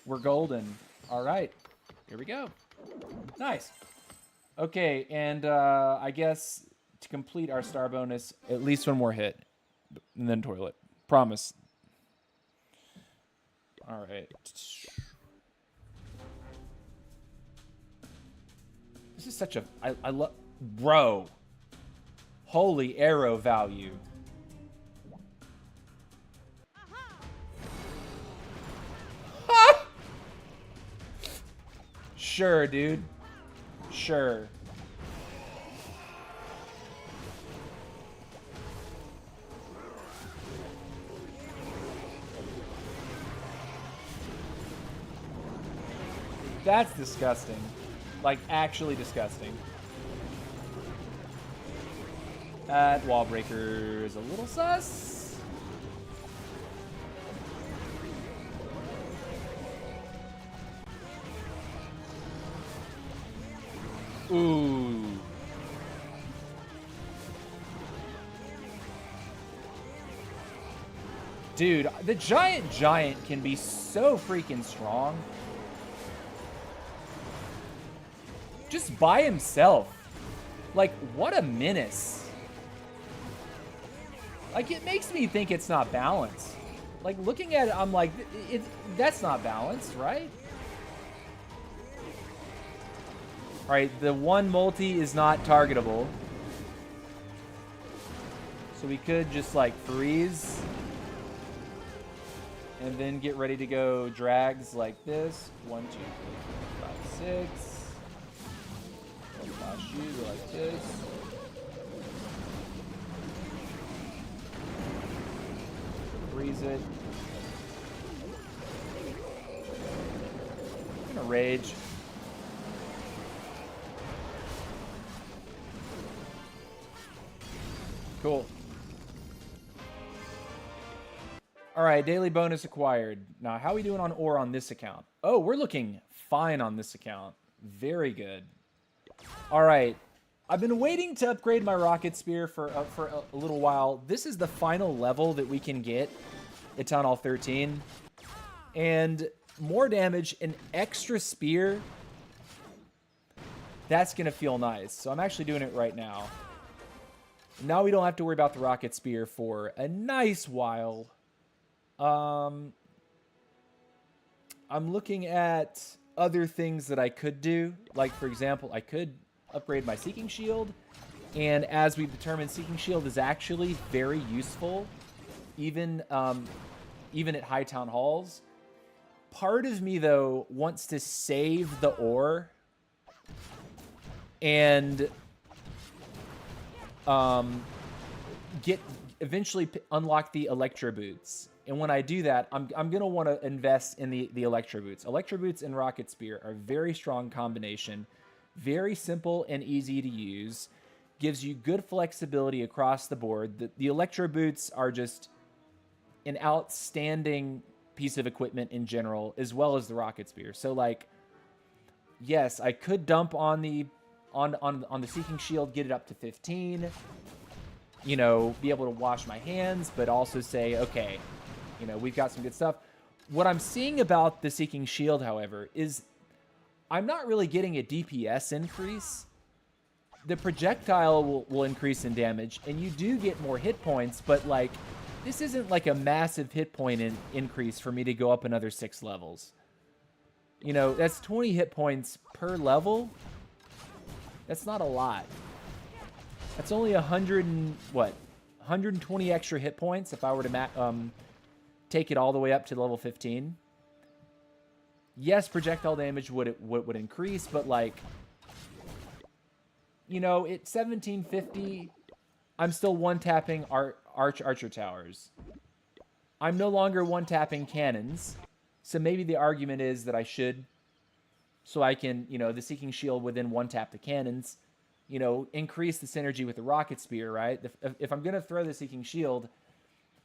We're golden. All right. Here we go. Nice. Okay, and I guess to complete our star bonus, at least one more hit. And then toilet. Promise. All right. This is such a... I love... Bro. Holy arrow value. Sure, dude. Sure. That's disgusting. Like, actually disgusting. That wall breaker is a little sus. Ooh. Dude, the giant can be so freaking strong. Just by himself. Like, what a menace. Like, it makes me think it's not balanced. Like, looking at it, I'm like, that's not balanced, right? Alright, the one multi is not targetable. So we could just, like, freeze. And then get ready to go drags like this. 1, 2, 3, 4, 5, 6. Shoot like this. Freeze it. I'm gonna rage. Cool. All right, daily bonus acquired. Now, how are we doing on ore on this account? Oh, we're looking fine on this account. Very good. All right, I've been waiting to upgrade my rocket spear for a little while. This is the final level that we can get at Town Hall 13. And more damage, an extra spear, that's going to feel nice. So I'm actually doing it right now. Now we don't have to worry about the rocket spear for a nice while. I'm looking at other things that I could do. Like, for example, I could upgrade my Seeking Shield. And as we've determined, Seeking Shield is actually very useful, even at high town halls. Part of me, though, wants to save the ore and eventually unlock the Electro Boots. And when I do that, I'm going to want to invest in the Electro Boots. Electro Boots and Rocket Spear are a very strong combination. Very simple and easy to use. Gives you good flexibility across the board. The Electro Boots are just an outstanding piece of equipment in general, as well as the Rocket Spear. So, like, yes, I could dump on the Seeking Shield, get it up to 15. You know, be able to wash my hands, but also say, okay, you know, we've got some good stuff. What I'm seeing about the Seeking Shield, however, is I'm not really getting a DPS increase. The projectile will increase in damage, and you do get more hit points, but, like, this isn't like a massive hit point increase for me to go up another 6 levels. You know, that's 20 hit points per level. That's not a lot. That's only 120 extra hit points if I were to take it all the way up to level 15. Yes, projectile damage would increase, but, like, you know, at 1750, I'm still one-tapping archer towers. I'm no longer one-tapping cannons, so maybe the argument is that I should, so I can, you know, the Seeking Shield would then one-tap the cannons, you know, increase the synergy with the Rocket Spear, right? If I'm going to throw the Seeking Shield,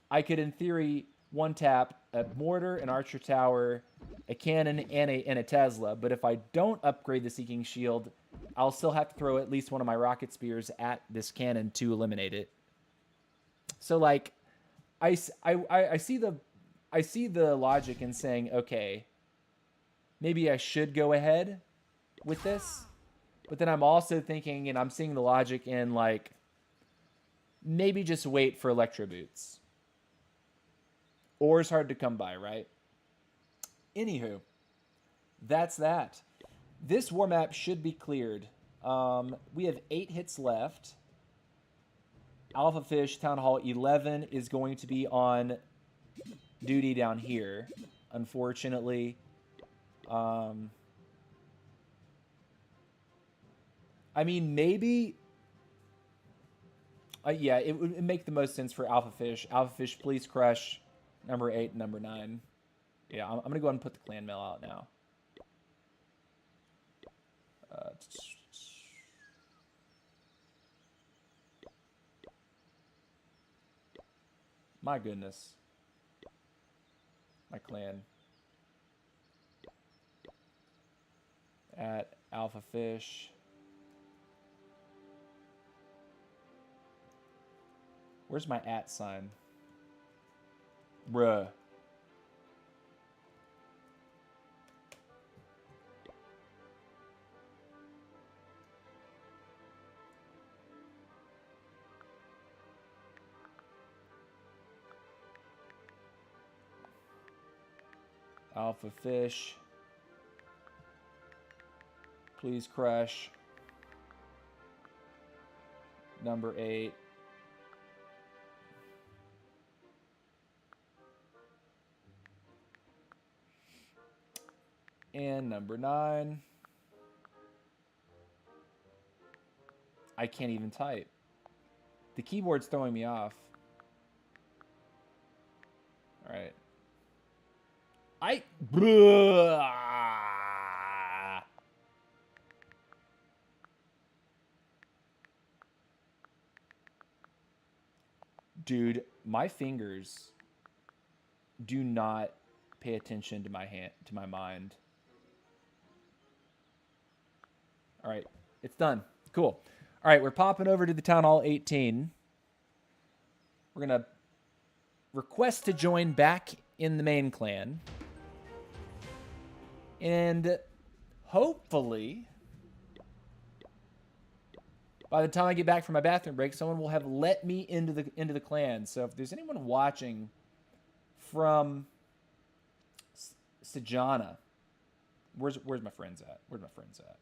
I could, in theory, one-tap a mortar, an archer tower, a cannon, and a Tesla. But if I don't upgrade the Seeking Shield, I'll still have to throw at least one of my rocket spears at this cannon to eliminate it. So, like, I see the logic in saying, okay, maybe I should go ahead with this. But then I'm also thinking, and I'm seeing the logic in, like, maybe just wait for Electro Boots. Ore's hard to come by, right? Anywho, that's that. This war map should be cleared. We have 8 hits left. Alpha Fish Town Hall 11 is going to be on duty down here, unfortunately. I mean, maybe... yeah, it would make the most sense for Alpha Fish. Alpha Fish, please crush number 8 and number 9. Yeah, I'm going to go ahead and put the clan mail out now. My goodness. My clan. At Alpha Fish. Where's my at sign? Bruh. Alpha Fish. Please crush. Number 8. And number 9. I can't even type. The keyboard's throwing me off. All right. Dude, my fingers do not pay attention to my mind. All right, it's done. Cool. All right, we're popping over to the Town Hall 18. We're going to request to join back in the main clan. And hopefully, by the time I get back from my bathroom break, someone will have let me into the clan. So if there's anyone watching from Sajana, where's my friends at? Where's my friends at?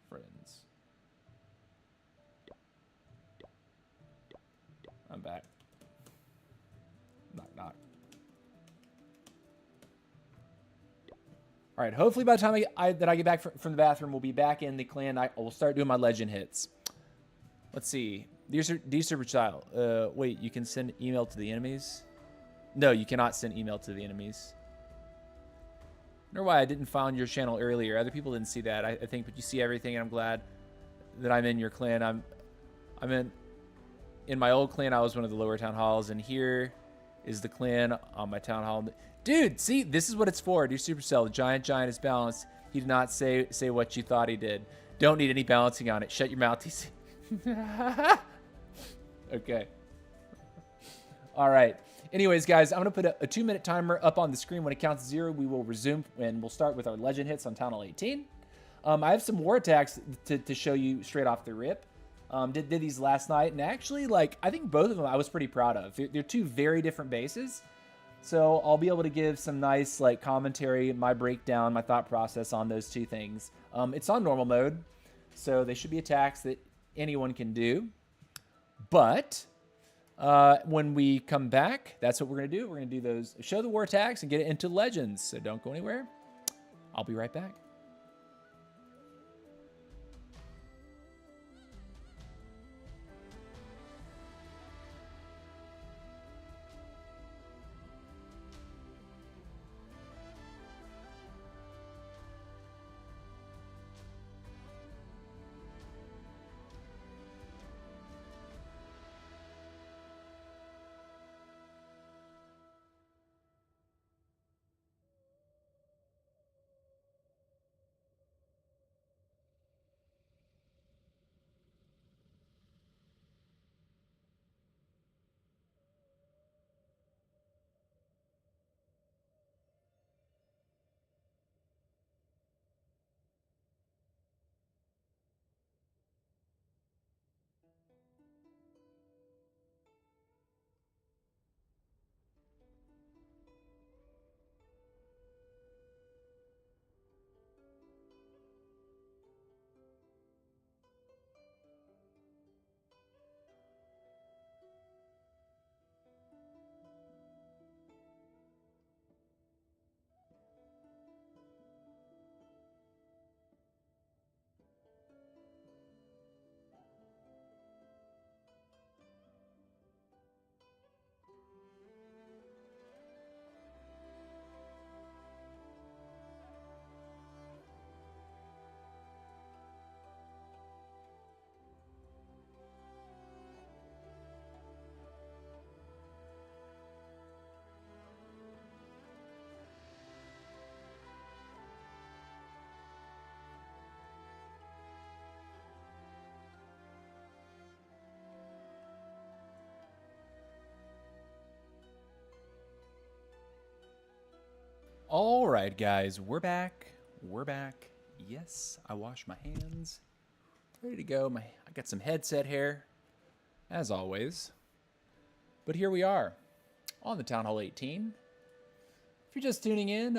Friends. I'm back. Knock, knock. All right, hopefully by the time I get back from the bathroom, we'll be back in the clan. I will start doing my legend hits. Let's see. Dear Supercell, wait, you can send email to the enemies? No, you cannot send email to the enemies. I wonder why I didn't find your channel earlier. Other people didn't see that, I think, but you see everything, and I'm glad that I'm in your clan. I'm in my old clan. I was one of the lower town halls, and here is the clan on my town hall. Dude, see, this is what it's for. Dear Supercell, the giant is balanced. He did not say what you thought he did. Don't need any balancing on it. Shut your mouth, TC. Okay. All right. Anyways, guys, I'm going to put a 2-minute timer up on the screen. When it counts 0, we will resume, and we'll start with our legend hits on Town Hall 18. I have some war attacks to show you straight off the rip. Did these last night, and actually, like, I think both of them I was pretty proud of. They're two very different bases, so I'll be able to give some nice, like, commentary, my breakdown, my thought process on those two things. It's on normal mode, so they should be attacks that anyone can do. But when we come back, that's what we're going to do. We're going to do those, show the war attacks and get it into legends. So don't go anywhere. I'll be right back. All right, guys, we're back. We're back. Yes, I washed my hands. Ready to go. I got some headset hair, as always. But here we are on the Town Hall 18. If you're just tuning in,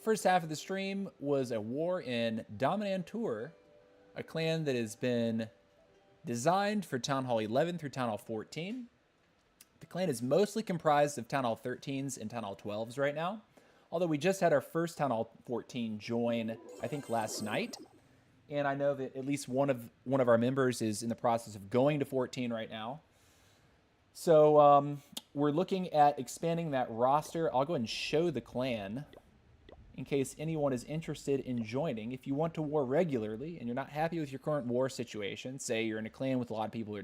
first half of the stream was a war in Dominantur, a clan that has been designed for Town Hall 11 through Town Hall 14. The clan is mostly comprised of Town Hall 13s and Town Hall 12s right now. Although we just had our first Town Hall 14 join, I think, last night. And I know that at least one of our members is in the process of going to 14 right now. So we're looking at expanding that roster. I'll go ahead and show the clan in case anyone is interested in joining. If you want to war regularly and you're not happy with your current war situation, say you're in a clan with a lot of people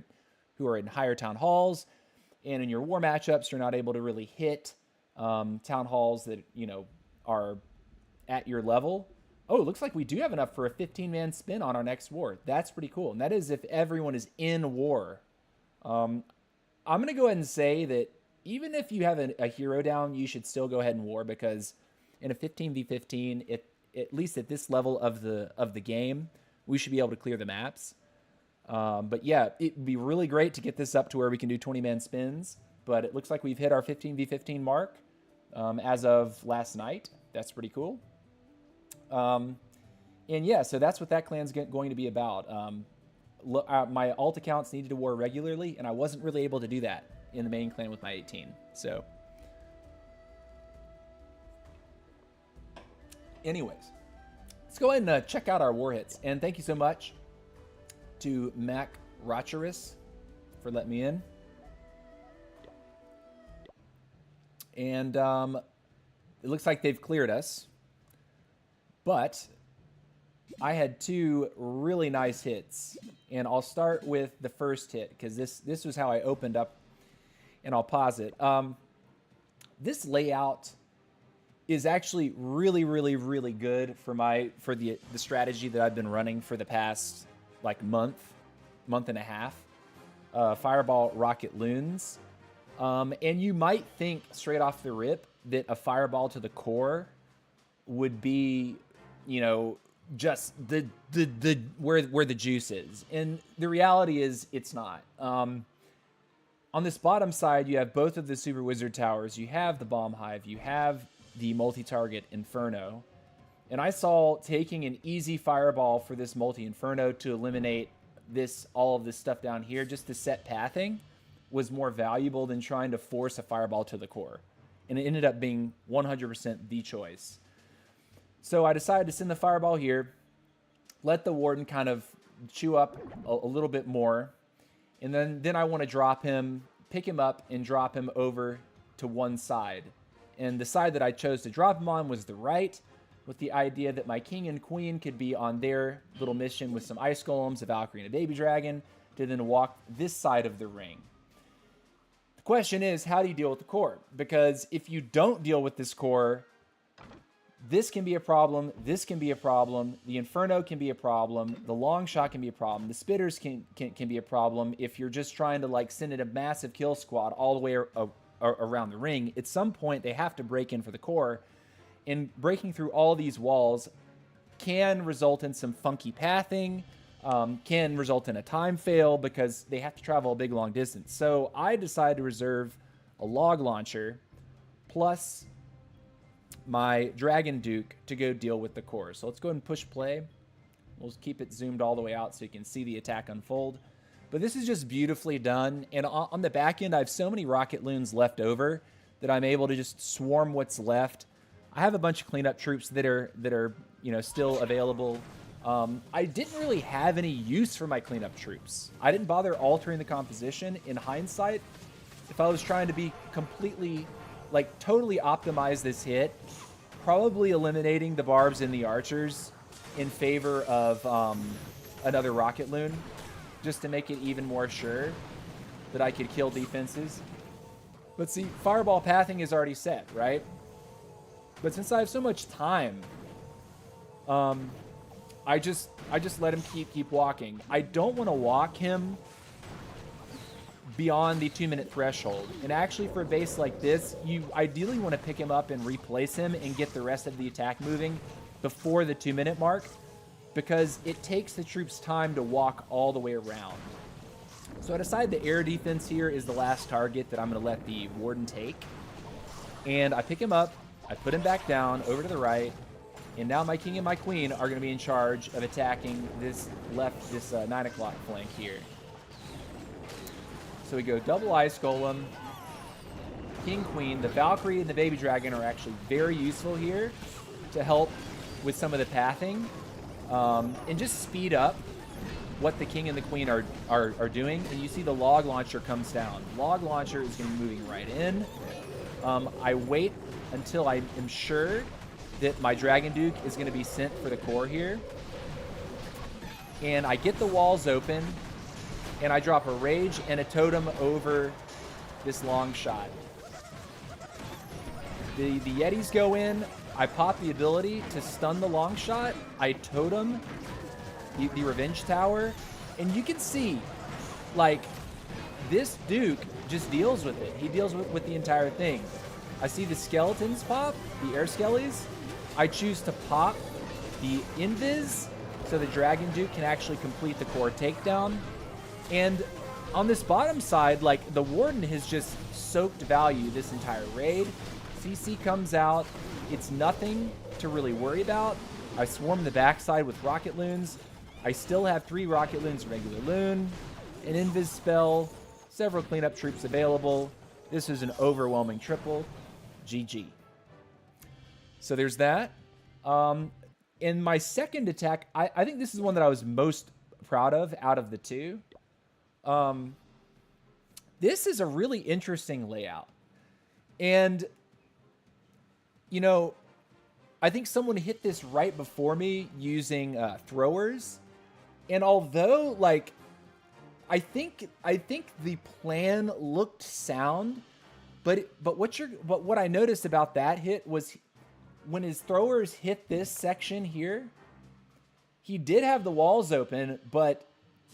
who are in higher town halls, and in your war matchups you're not able to really hit town halls that, you know, are at your level. Oh, it looks like we do have enough for a 15-man spin on our next war. That's pretty cool. And that is if everyone is in war. I'm going to go ahead and say that even if you have a hero down, you should still go ahead and war, because in a 15v15, at least at this level of the game, we should be able to clear the maps. But yeah, it'd be really great to get this up to where we can do 20-man spins. But it looks like we've hit our 15v15 mark as of last night. That's pretty cool. And yeah, so that's what that clan's going to be about. My alt accounts needed to war regularly, and I wasn't really able to do that in the main clan with my 18. So anyways, let's go ahead and check out our war hits. And thank you so much to Mac Rocheris for letting me in. And it looks like they've cleared us. But I had two really nice hits. And I'll start with the first hit, because this was how I opened up, and I'll pause it. This layout is actually really, really, really good for the strategy that I've been running for the past like month and a half. Fireball Rocket Loons. And you might think straight off the rip that a fireball to the core would be, you know, just where the juice is. And the reality is it's not. On this bottom side, you have both of the Super Wizard Towers. You have the Bomb Hive. You have the multi-target Inferno. And I saw taking an easy fireball for this multi-Inferno to eliminate all of this stuff down here, just to set pathing, was more valuable than trying to force a fireball to the core. And it ended up being 100% the choice. So I decided to send the fireball here, let the Warden kind of chew up a little bit more, and then I want to drop him, pick him up, and drop him over to one side. And the side that I chose to drop him on was the right, with the idea that my king and queen could be on their little mission with some ice golems, a Valkyrie, and a baby dragon, to then walk this side of the ring. The question is, how do you deal with the core? Because if you don't deal with this core, this can be a problem, this can be a problem, the Inferno can be a problem, the long shot can be a problem, the spitters can be a problem if you're just trying to like send in a massive kill squad all the way around the ring. At some point, they have to break in for the core, and breaking through all these walls can result in some funky pathing, can result in a time fail because they have to travel a big long distance. So I decided to reserve a log launcher plus my Dragon Duke to go deal with the core. So let's go ahead and push play. We'll keep it zoomed all the way out so you can see the attack unfold. But this is just beautifully done. And on the back end, I have so many Rocket Loons left over that I'm able to just swarm what's left. I have a bunch of cleanup troops that are you know, still available. I didn't really have any use for my cleanup troops. I didn't bother altering the composition. In hindsight, if I was trying to be completely, like, totally optimize this hit, probably eliminating the barbs and the archers in favor of another Rocket Loon, just to make it even more sure that I could kill defenses. But see, fireball pathing is already set, right? But since I have so much time, I just let him keep walking. I don't want to walk him beyond the 2-minute threshold. And actually for a base like this, you ideally want to pick him up and replace him and get the rest of the attack moving before the 2-minute mark, because it takes the troops time to walk all the way around. So I decide the air defense here is the last target that I'm going to let the Warden take. And I pick him up, I put him back down over to the right, and now my king and my queen are going to be in charge of attacking this 9 o'clock flank here. So we go double ice golem, king, queen. The Valkyrie and the baby dragon are actually very useful here to help with some of the pathing and just speed up what the king and the queen are doing. And you see the log launcher comes down. Log launcher is going to be moving right in. I wait until I am sure that my Dragon Duke is going to be sent for the core here. And I get the walls open, and I drop a Rage and a Totem over this long shot. The Yetis go in. I pop the ability to stun the long shot. I Totem the Revenge Tower. And you can see, like, this Duke just deals with it. He deals with the entire thing. I see the skeletons pop, the air skellies. I choose to pop the Invis so the Dragon Duke can actually complete the core takedown. And on this bottom side, like, the Warden has just soaked value this entire raid. CC comes out. It's nothing to really worry about. I swarm the backside with Rocket Loons. I still have 3 Rocket Loons, regular Loon, an Invis spell, several cleanup troops available. This is an overwhelming triple. GG. So there's that. In my second attack, I think this is one that I was most proud of out of the two. This is a really interesting layout. And, you know, I think someone hit this right before me using throwers. And although, like, I think the plan looked sound, but what I noticed about that hit was when his throwers hit this section here, he did have the walls open, but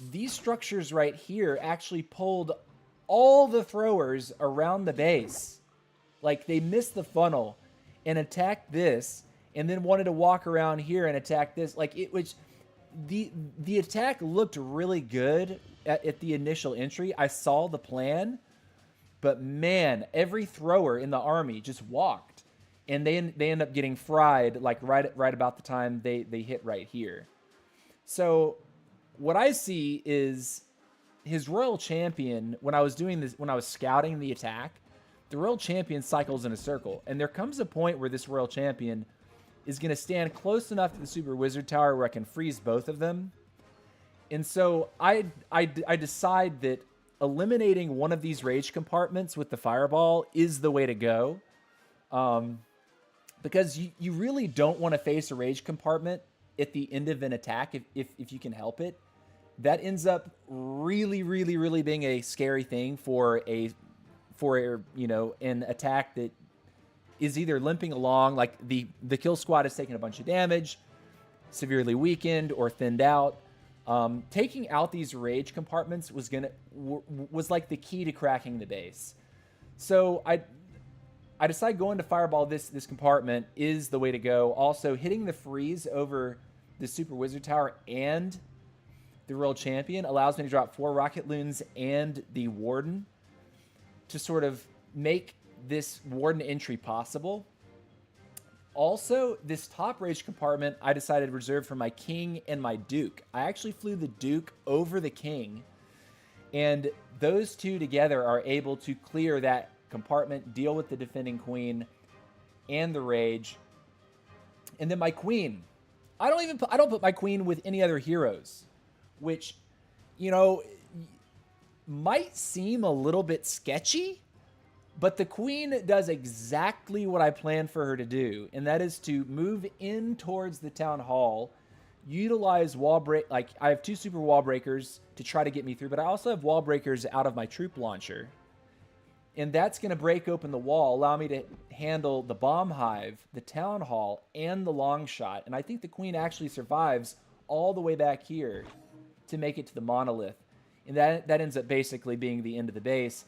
these structures right here actually pulled all the throwers around the base. Like, they missed the funnel and attacked this, and then wanted to walk around here and attack this. Like, it was the attack looked really good at the initial entry. I saw the plan, but man, every thrower in the army just walked, and they end up getting fried like right about the time they hit right here. So what I see is his Royal Champion, when I was doing this, when I was scouting the attack, the Royal Champion cycles in a circle, and there comes a point where this Royal Champion is going to stand close enough to the Super Wizard Tower where I can freeze both of them. And so I decide that eliminating one of these rage compartments with the fireball is the way to go. Because you really don't want to face a rage compartment at the end of an attack if you can help it. That ends up really being a scary thing for you know, an attack that is either limping along, like the kill squad is taking a bunch of damage, severely weakened or thinned out. Taking out these rage compartments was like the key to cracking the base. So I decide going to fireball this compartment is the way to go. Also, hitting the freeze over the Super Wizard Tower and the Royal Champion allows me to drop 4 Rocket Loons and the Warden to sort of make this Warden entry possible. Also, this top rage compartment I decided to reserve for my King and my Duke. I actually flew the Duke over the King, and those two together are able to clear that compartment, deal with the defending Queen and the Rage. And then my Queen, I don't put my Queen with any other heroes, which, you know, might seem a little bit sketchy, but the Queen does exactly what I planned for her to do, and that is to move in towards the Town Hall, utilize wall break. Like, I have 2 super wall breakers to try to get me through, but I also have wall breakers out of my troop launcher, and that's going to break open the wall, allow me to handle the bomb hive, the Town Hall, and the long shot. And I think the Queen actually survives all the way back here to make it to the monolith. And that ends up basically being the end of the base.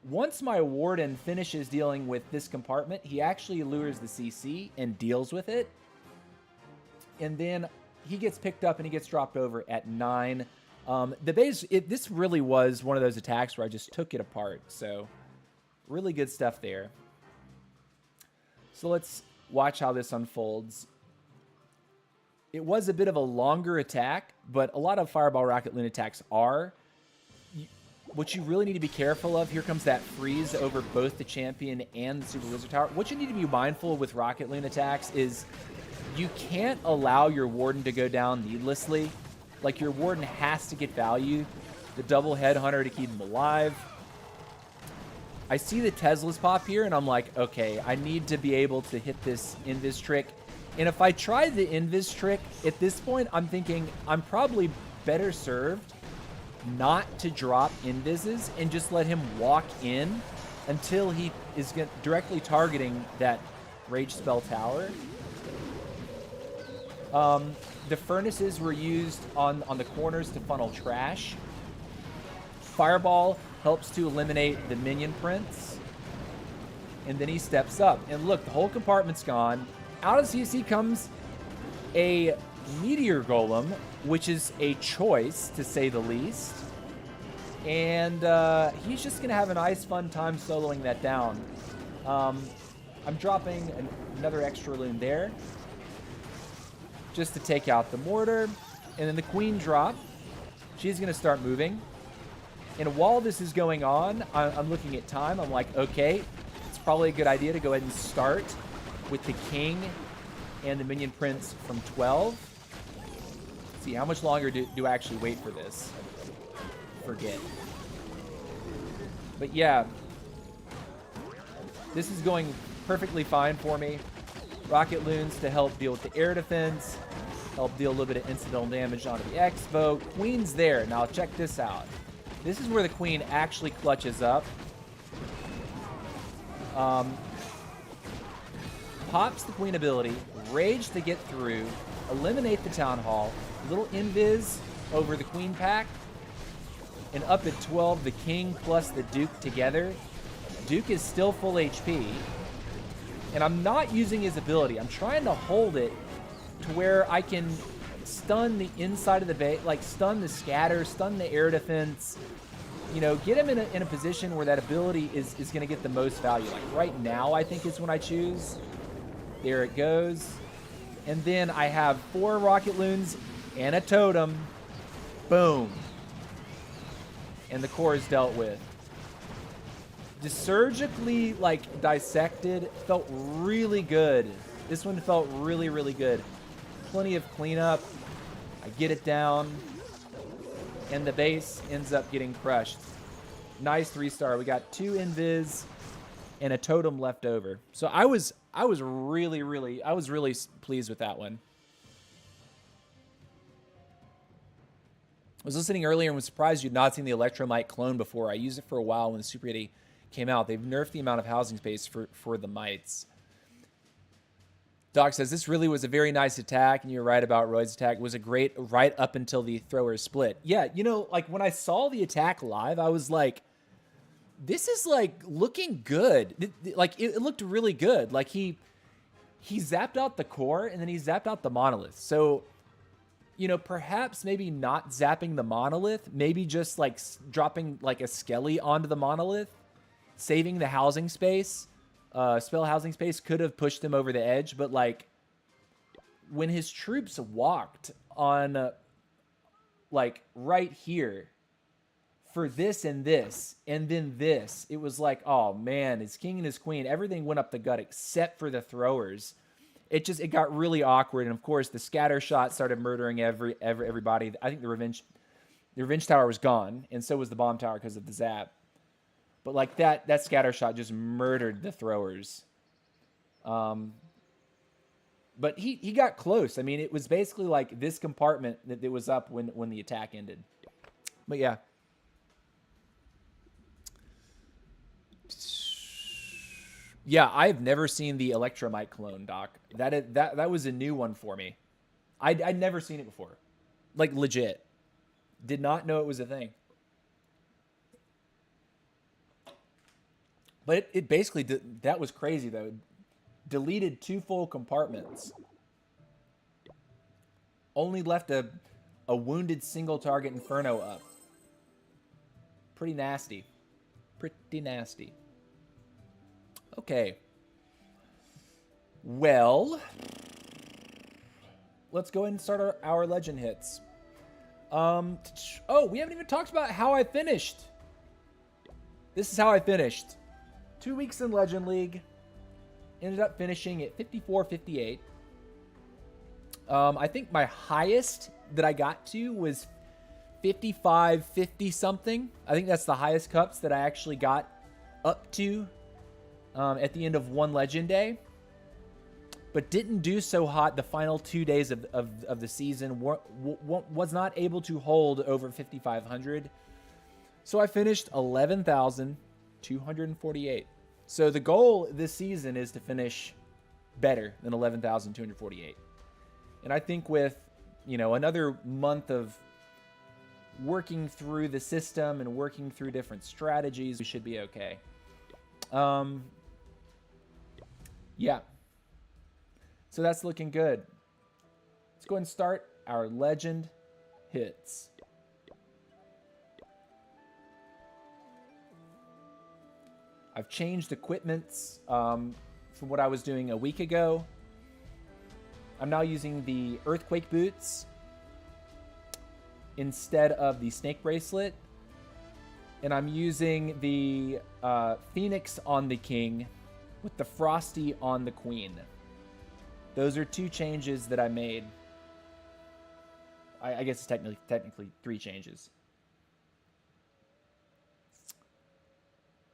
Once my Warden finishes dealing with this compartment, he actually lures the CC and deals with it. And then he gets picked up and he gets dropped over at 9. The base, this really was one of those attacks where I just took it apart. So really good stuff there. So let's watch how this unfolds. It was a bit of a longer attack, but a lot of Fireball Rocket Loon attacks are. What you really need to be careful of, here comes that freeze over both the champion and the Super Wizard Tower. What you need to be mindful with Rocket Loon attacks is you can't allow your Warden to go down needlessly. Like, your Warden has to get value. The double Headhunter to keep him alive. I see the Teslas pop here, and I'm like, okay, I need to be able to hit this Invis trick. And if I try the Invis trick, at this point, I'm thinking I'm probably better served not to drop Invises and just let him walk in until he is directly targeting that Rage Spell Tower. The Furnaces were used on the corners to funnel trash. Fireball helps to eliminate the Minion Prince. And then he steps up. And look, the whole compartment's gone. Out of CC comes a Meteor Golem, which is a choice, to say the least. And he's just going to have a nice, fun time soloing that down. I'm dropping another extra loon there just to take out the mortar. And then the Queen drop. She's going to start moving. And while this is going on, I'm looking at time. I'm like, okay, it's probably a good idea to go ahead and start with the King and the Minion Prince from 12. Let's see, how much longer do I actually wait for this? Forget. But yeah, this is going perfectly fine for me. Rocket Loons to help deal with the air defense, help deal a little bit of incidental damage onto the Expo. Queen's there. Now check this out. This is where the Queen actually clutches up. Pops the Queen ability, Rage to get through, eliminate the Town Hall, little Invis over the Queen pack, and up at 12, the King plus the Duke together. Duke is still full HP, and I'm not using his ability. I'm trying to hold it to where I can stun the inside of the base, like stun the scatter, stun the air defense, you know, get him in a position where that ability is going to get the most value. Like right now, I think is when I choose. There it goes. And then I have 4 Rocket Loons and a Totem. Boom. And the core is dealt with. Surgically, like, dissected felt really good. This one felt really, really good. Plenty of cleanup. I get it down. And the base ends up getting crushed. Nice 3-star. We got 2 Invis and a Totem left over. So I was really pleased with that one. I was listening earlier and was surprised you'd not seen the Electromite clone before. I used it for a while when the Super 80 came out. They've nerfed the amount of housing space for the mites. Doc says, this really was a very nice attack, and you're right about Roy's attack. It was a great right up until the thrower split. Yeah, you know, like, when I saw the attack live, I was like, this is, like, looking good. It looked really good. Like, he zapped out the core, and then he zapped out the monolith. So, you know, perhaps maybe not zapping the monolith, maybe just, like, dropping, like, a Skelly onto the monolith, saving the housing space. Spell housing space could have pushed him over the edge, but like when his troops walked on like right here for this and then this, it was like, oh man, his king and his queen, everything went up the gut except for the throwers. It got really awkward, and of course the scatter shot started murdering everybody. I think the revenge tower was gone, and so was the bomb tower because of the zap. But like that scatter shot just murdered the throwers. But he got close. I mean, it was basically like this compartment that was up when the attack ended. But yeah. Yeah, I've never seen the Electromite clone, Doc. That was a new one for me. I'd never seen it before. Like legit. Did not know it was a thing. But it basically, that was crazy though. It deleted 2 full compartments. Only left a wounded single target Inferno up. Pretty nasty. Pretty nasty. Okay. Well, let's go ahead and start our legend hits. Oh, we haven't even talked about how I finished. This is how I finished. 2 weeks in Legend League. Ended up finishing at 54-58. I think my highest that I got to was 55-50 something. I think that's the highest cups that I actually got up to at the end of one Legend Day. But didn't do so hot the final 2 days of the season. Was not able to hold over 5,500. So I finished 11,248. So the goal this season is to finish better than 11,248. And I think with, you know, another month of working through the system and working through different strategies, we should be okay. Yeah. So that's looking good. Let's go ahead and start our legend hits. I've changed equipments from what I was doing a week ago. I'm now using the Earthquake boots instead of the Snake bracelet. And I'm using the Phoenix on the King with the Frosty on the Queen. Those are 2 changes that I made. I guess it's technically 3 changes.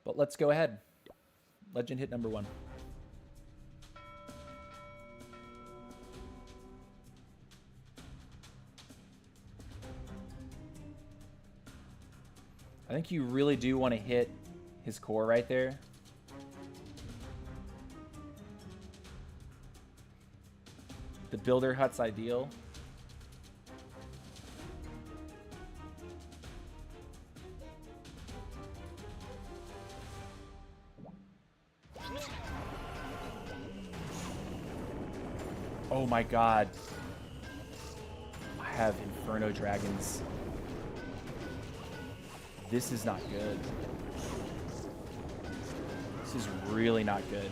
But let's go ahead. Legend hit number 1. I think you really do want to hit his core right there. The builder hut's ideal. Oh my god. I have Inferno Dragons. This is not good. This is really not good.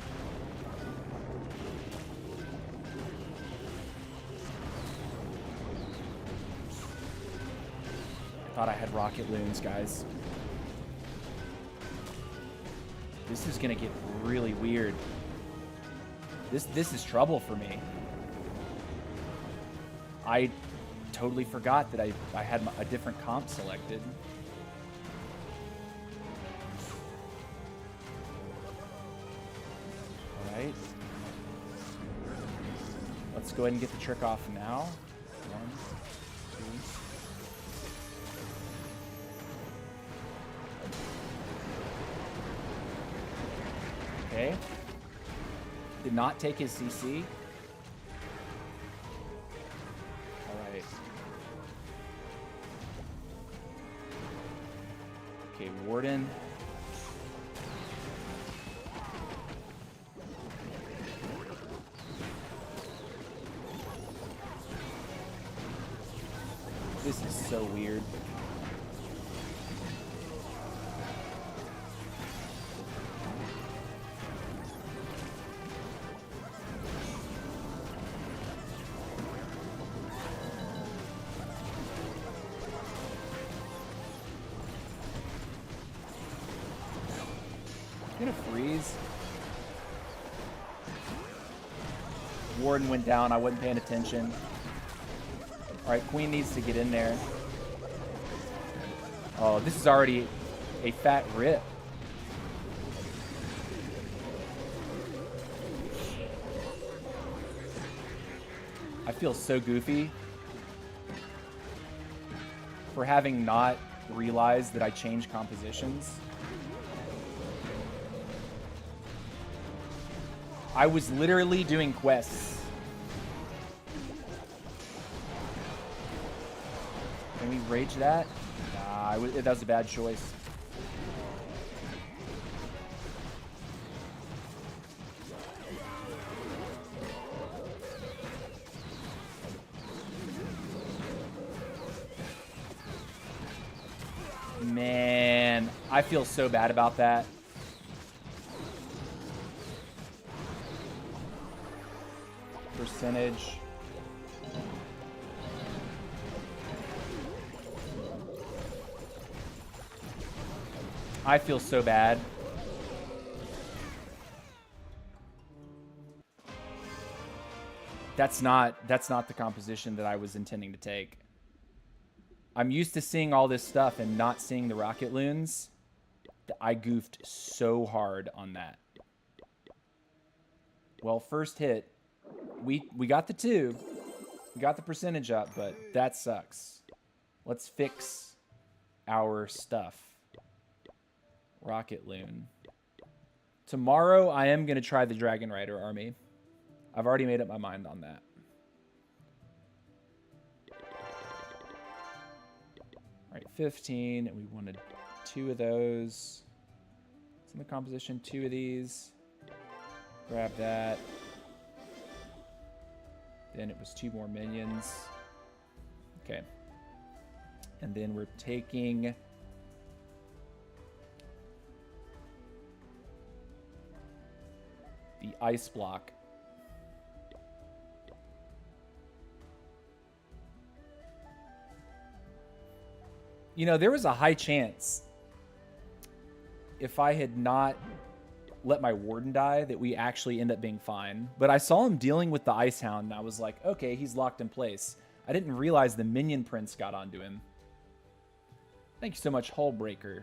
I thought I had rocket loons, guys. This is gonna get really weird. This is trouble for me. I totally forgot that I had a different comp selected. All right. Let's go ahead and get the trick off now. 1, 2. Okay. Did not take his CC. Alright. Okay, Warden. This is so weird. Gonna freeze. Warden went down. I wasn't paying attention. All right, Queen needs to get in there. Oh, this is already a fat rip. I feel so goofy for having not realized that I changed compositions. I was literally doing quests. Can we rage that? Nah, that was a bad choice. I feel so bad about that. Percentage. I feel so bad. That's not the composition that I was intending to take. I'm used to seeing all this stuff and not seeing the rocket loons. I goofed so hard on that. Well, first hit, we got the 2. We got the percentage up, but that sucks. Let's fix our stuff. Rocket loon. Tomorrow, I am going to try the Dragon Rider army. I've already made up my mind on that. All right, 15. And we wanted 2 of those. It's in the composition, 2 of these. Grab that. Then it was 2 more minions. Okay. And then we're taking... the ice block. You know, there was a high chance if I had not let my warden die that we actually end up being fine. But I saw him dealing with the ice hound and I was like, okay, he's locked in place. I didn't realize the minion prince got onto him. Thank you so much, Hullbreaker.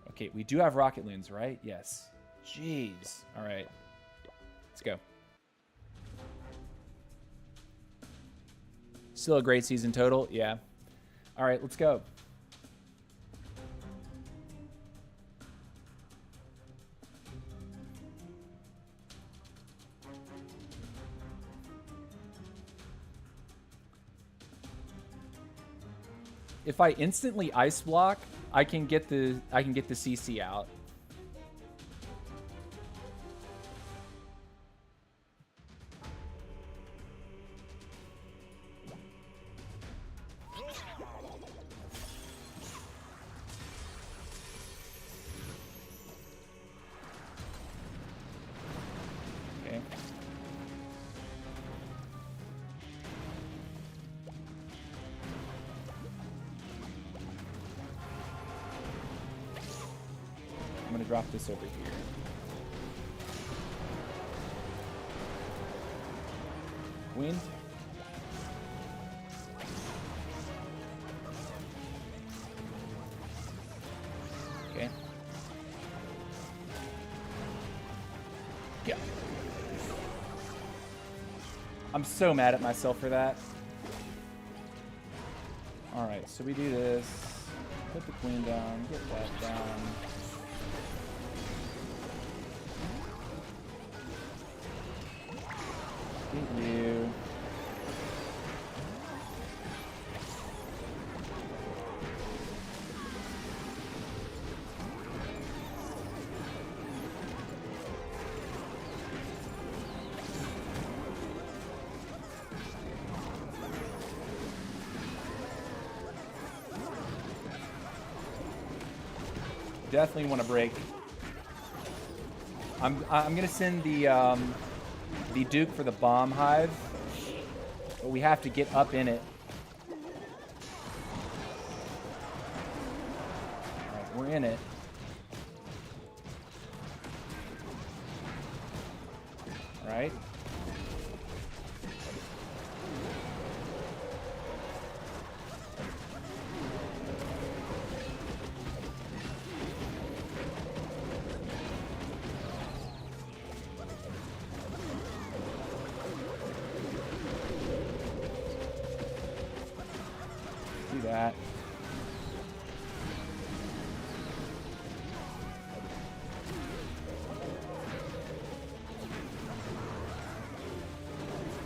Okay, we do have rocket loons, right? Yes. Jeez. All right. Let's go. Still a great season total? Yeah. All right, let's go. If I instantly ice block, I can get the CC out. Okay. I'm gonna drop this over here. Queen. Okay. Yeah. I'm so mad at myself for that. All right, so we do this. Put the queen down. Get that down. Get you. Definitely want to break. I'm gonna send the Duke for the bomb hive, but we have to get up in it. All right, we're in it. All right. That.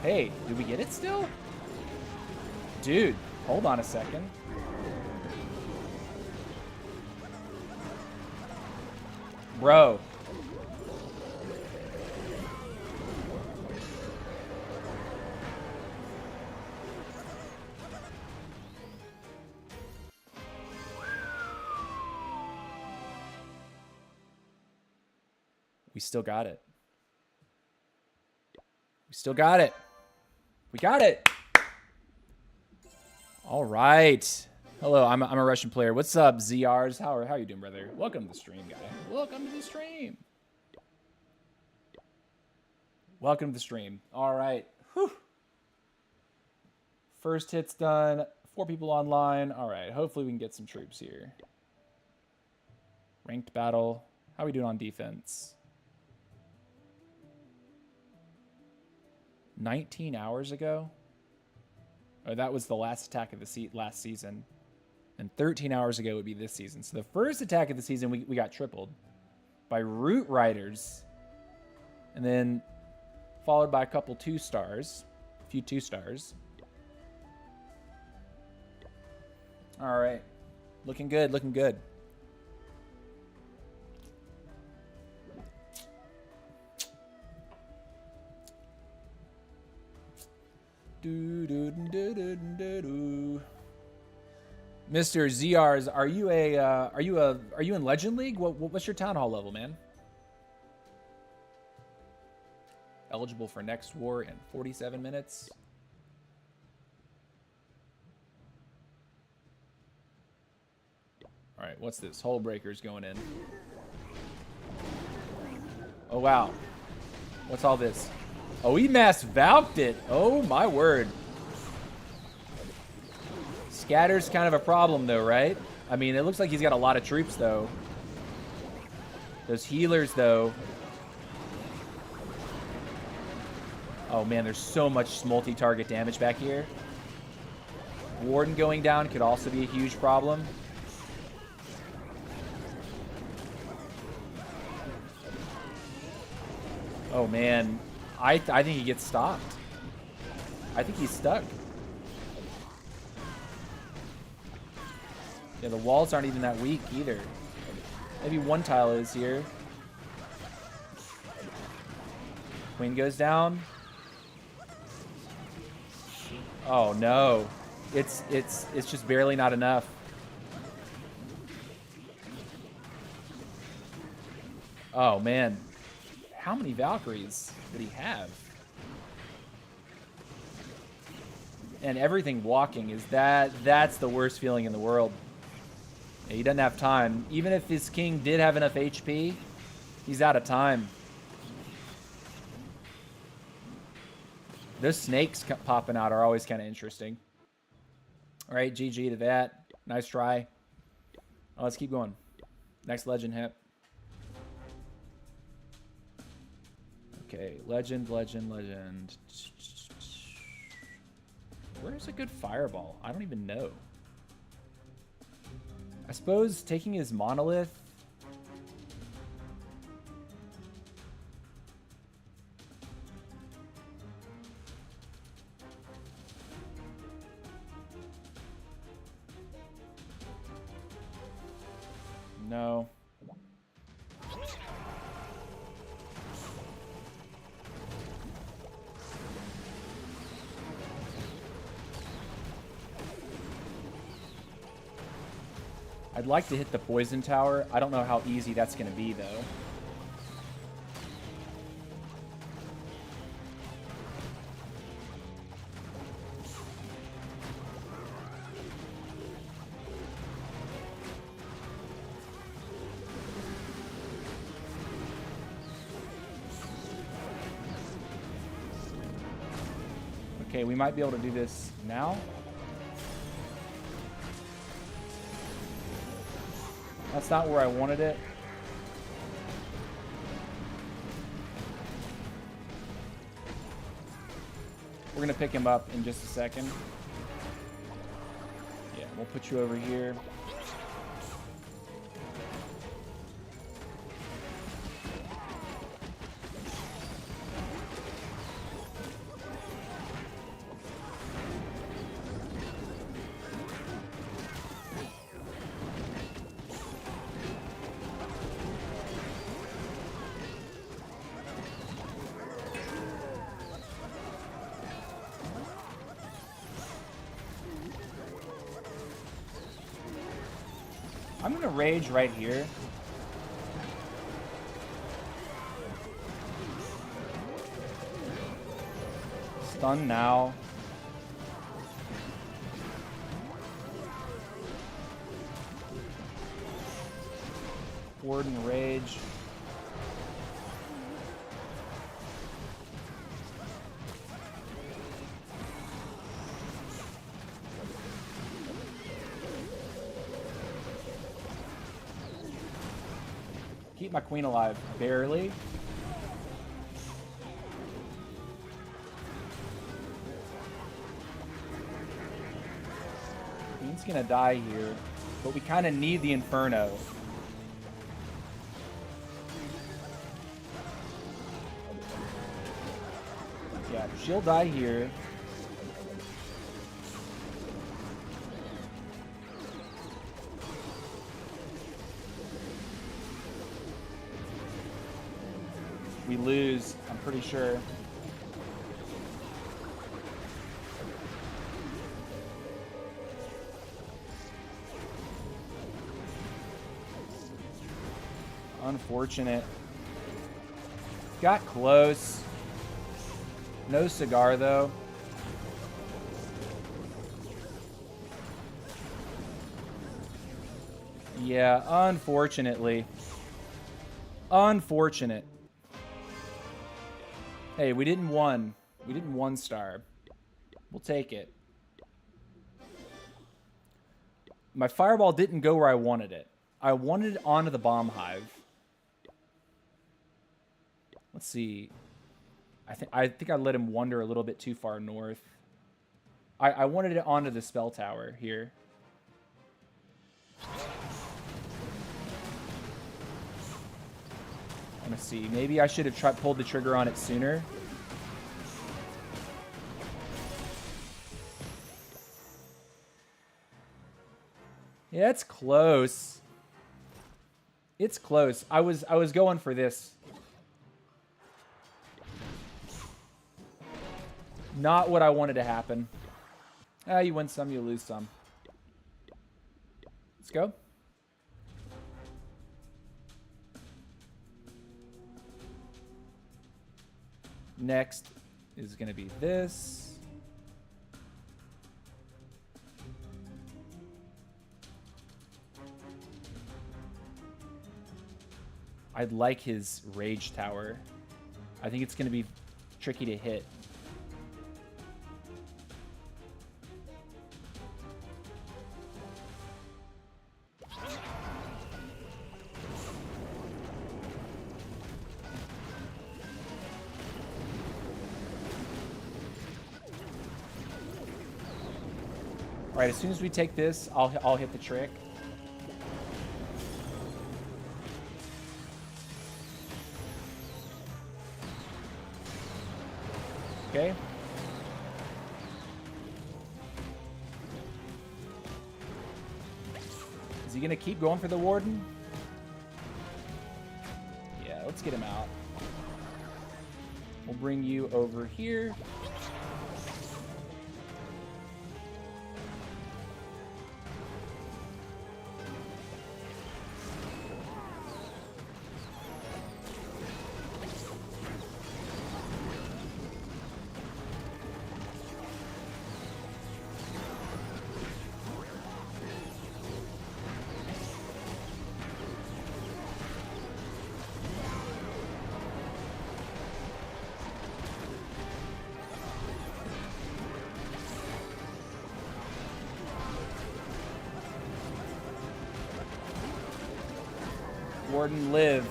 Hey, did we get it still? Dude, hold on a second. Bro. We still got it. We still got it. We got it. All right. Hello, I'm a Russian player. What's up, ZRs? How are you doing, brother? Welcome to the stream, guy. Welcome to the stream. Welcome to the stream. All right. Whew. First hit's done. 4 people online. All right. Hopefully we can get some troops here. Ranked battle. How are we doing on defense? 19 hours ago? Oh, that was the last attack of the last season. And 13 hours ago would be this season. So the first attack of the season, we got tripled by Root Riders. And then followed by a couple 2-stars. A few 2-stars. All right. Looking good, looking good. Mr. ZRs, are you in Legend League? What's your Town Hall level, man? Eligible for next war in 47 minutes. All right, what's this? Hull breakers going in. Oh wow, what's all this? Oh, he mass valked it. Oh, my word. Scatter's kind of a problem, though, right? I mean, it looks like he's got a lot of troops, though. Those healers, though. Oh, man, there's so much multi-target damage back here. Warden going down could also be a huge problem. Oh, man. I think he gets stopped. I think he's stuck. Yeah, the walls aren't even that weak either. Maybe one tile is here. Queen goes down. Oh no. It's just barely not enough. Oh man. How many Valkyries did he have? And everything walking is that's the worst feeling in the world. Yeah, he doesn't have time. Even if his king did have enough HP, he's out of time. Those snakes popping out are always kind of interesting. All right, GG to that. Nice try. Oh, let's keep going. Next legend hit. Okay, legend. Where's a good fireball? I don't even know. I suppose taking his monolith. No. I'd like to hit the poison tower. I don't know how easy that's going to be, though. Okay, we might be able to do this now. That's not where I wanted it. We're going to pick him up in just a second. Yeah, we'll put you over here. I'm gonna rage right here. Stun now. Warden Rage. Keep my queen alive. Barely. Queen's gonna die here, but we kind of need the Inferno. Yeah, she'll die here. We lose, I'm pretty sure. Unfortunate. Got close. No cigar, though. Yeah, unfortunately. Unfortunate. Hey, we didn't won. We didn't 1-star. We'll take it. My fireball didn't go where I wanted it. I wanted it onto the bomb hive. Let's see. I think I let him wander a little bit too far north. I wanted it onto the spell tower here. I want to see. Maybe I should have pulled the trigger on it sooner. Yeah, it's close. It's close. I was going for this. Not what I wanted to happen. Ah, you win some, you lose some. Let's go. Next is going to be this. I'd like his Rage Tower. I think it's going to be tricky to hit. All right, as soon as we take this, I'll hit the trick. Okay. Is he gonna keep going for the Warden? Yeah, let's get him out. We'll bring you over here. Warden, live.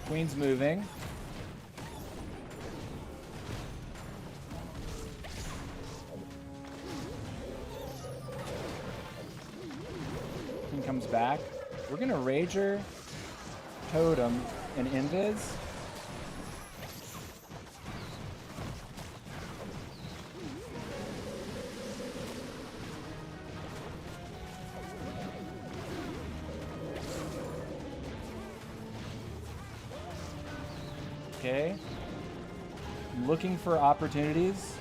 Queen's moving. Comes back. We're gonna Rager, Totem, and Invis. Okay. I'm looking for opportunities.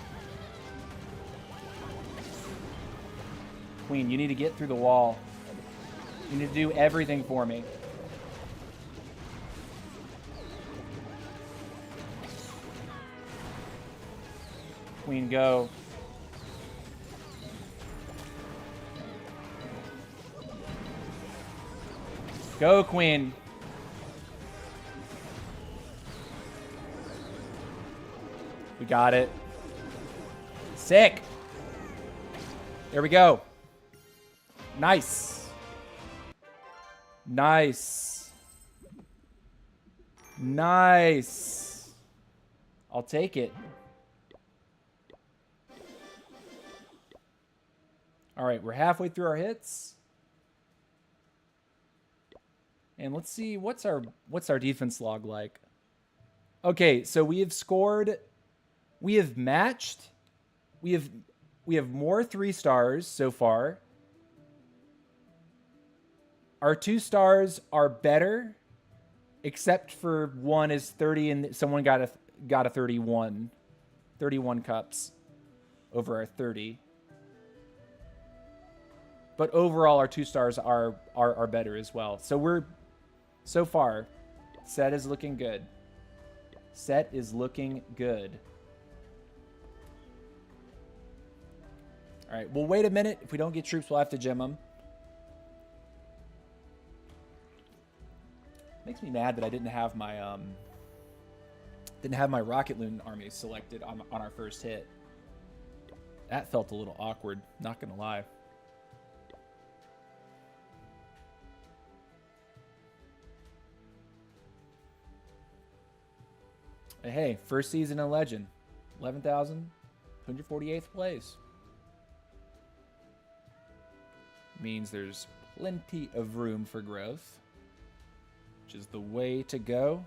Queen, you need to get through the wall. You need to do everything for me. Queen, go. Go, Queen. We got it. Sick. There we go. Nice. Nice. Nice. I'll take it. All right, we're halfway through our hits. And let's see, what's our defense log like? Okay, so we have scored, we have matched, we have more 3 stars so far. Our 2 stars are better, except for one is 30 and someone got a 31 cups over our 30. But overall, our 2 stars are better as well. So we're, so far, set is looking good. Set is looking good. All right, we'll wait a minute. If we don't get troops, we'll have to gym them. Makes me mad that I didn't have my Rocket Loon army selected on our first hit. That felt a little awkward, not gonna lie. Hey, first season in Legend. 11,148th place. Means there's plenty of room for growth, which is the way to go.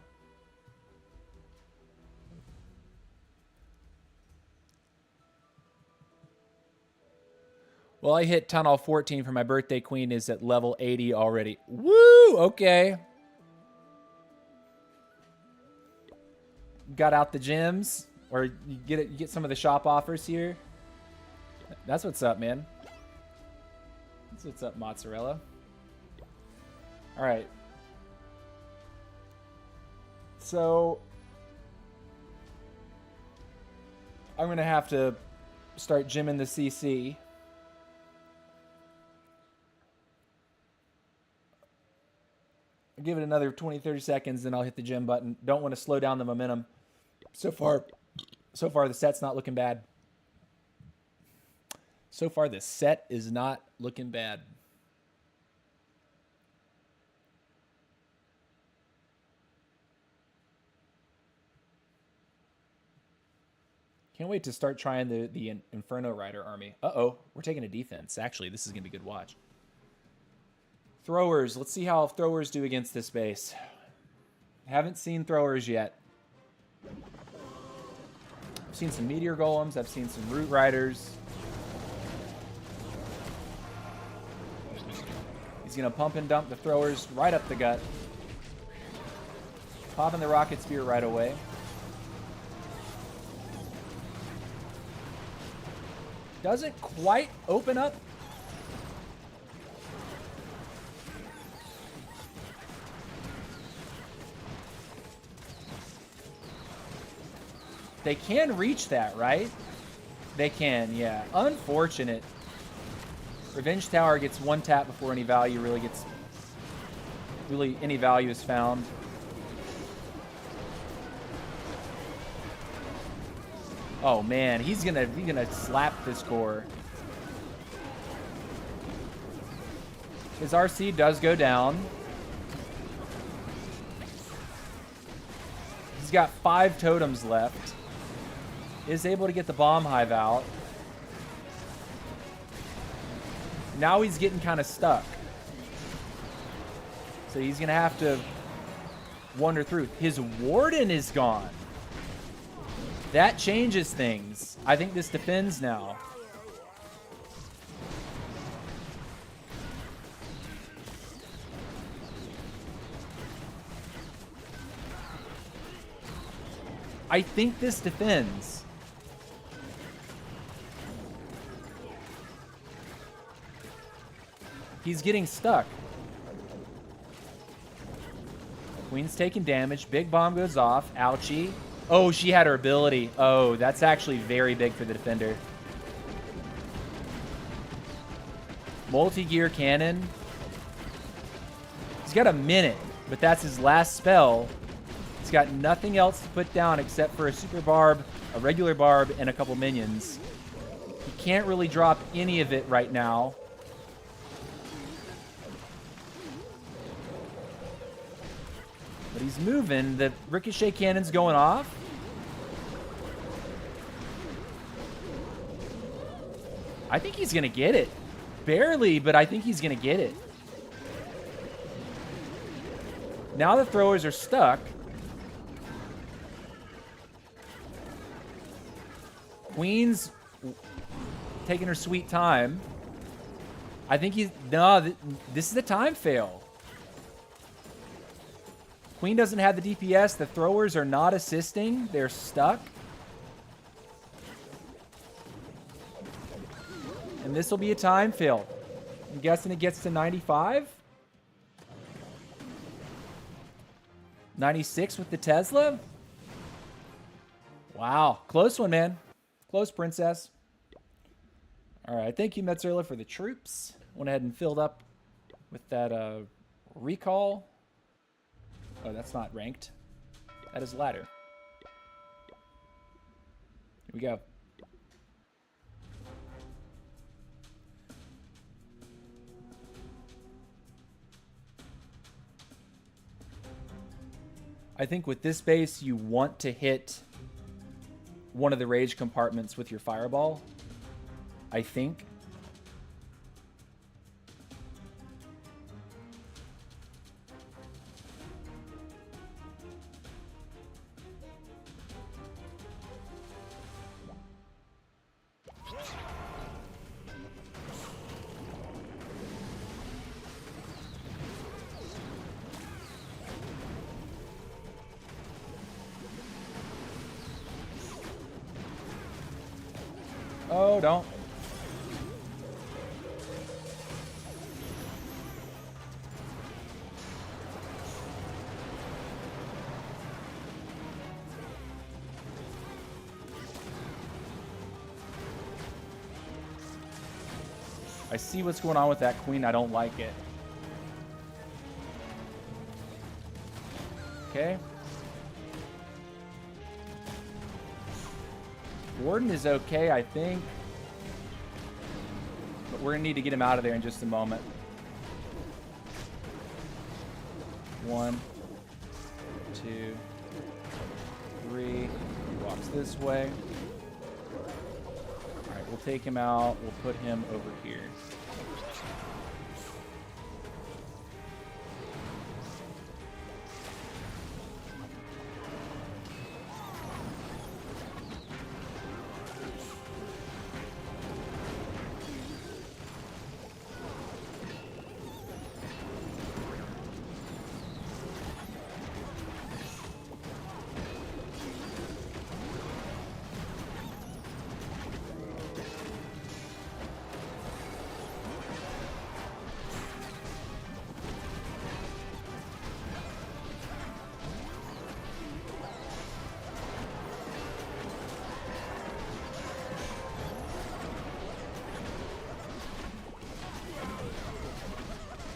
Well, I hit Tunnel 14 for my birthday. Queen is at level 80 already. Woo! Okay. Got out the gyms, or you get some of the shop offers here. That's what's up, man. That's what's up, mozzarella. All right. So I'm gonna have to start gymming the CC. I'll give it another 20-30 seconds, then I'll hit the gym button. Don't want to slow down the momentum. So far the set's not looking bad. So far the set is not looking bad. Can't wait to start trying the Inferno Rider army. Uh-oh, we're taking a defense. Actually, this is going to be a good watch. Throwers. Let's see how throwers do against this base. Haven't seen throwers yet. I've seen some Meteor Golems. I've seen some Root Riders. He's going to pump and dump the throwers right up the gut. Popping the Rocket Spear right away. Doesn't quite open up. They can reach that, right? They can, yeah. Unfortunate. Revenge Tower gets one tap before any value any value is found. Oh man, he's gonna slap this core. His RC does go down. He's got 5 totems left. Is able to get the bomb hive out. Now he's getting kind of stuck. So he's going to have to wander through. His Warden is gone. That changes things. I think this defends now. I think this defends. He's getting stuck. Queen's taking damage. Big bomb goes off. Ouchie. Oh, she had her ability. Oh, that's actually very big for the defender. Multi-gear cannon. He's got a minute, but that's his last spell. He's got nothing else to put down except for a super barb, a regular barb, and a couple minions. He can't really drop any of it right now. But he's moving. The ricochet cannon's going off. I think he's going to get it. Barely, but I think he's going to get it. Now the throwers are stuck. Queen's taking her sweet time. I think he's... No, this is a time fail. Queen doesn't have the DPS. The throwers are not assisting. They're stuck. And this will be a time fail. I'm guessing it gets to 95. 96 with the Tesla. Wow. Close one, man. Close, princess. All right. Thank you, Metzerla, for the troops. Went ahead and filled up with that recall. Oh, that's not ranked. That is ladder. Here we go. I think with this base, you want to hit one of the rage compartments with your fireball. I think. Oh, don't. I see what's going on with that queen. I don't like it. Okay. Warden is okay, I think. But we're going to need to get him out of there in just a moment. 1, 2, 3. He walks this way. Alright, we'll take him out. We'll put him over here.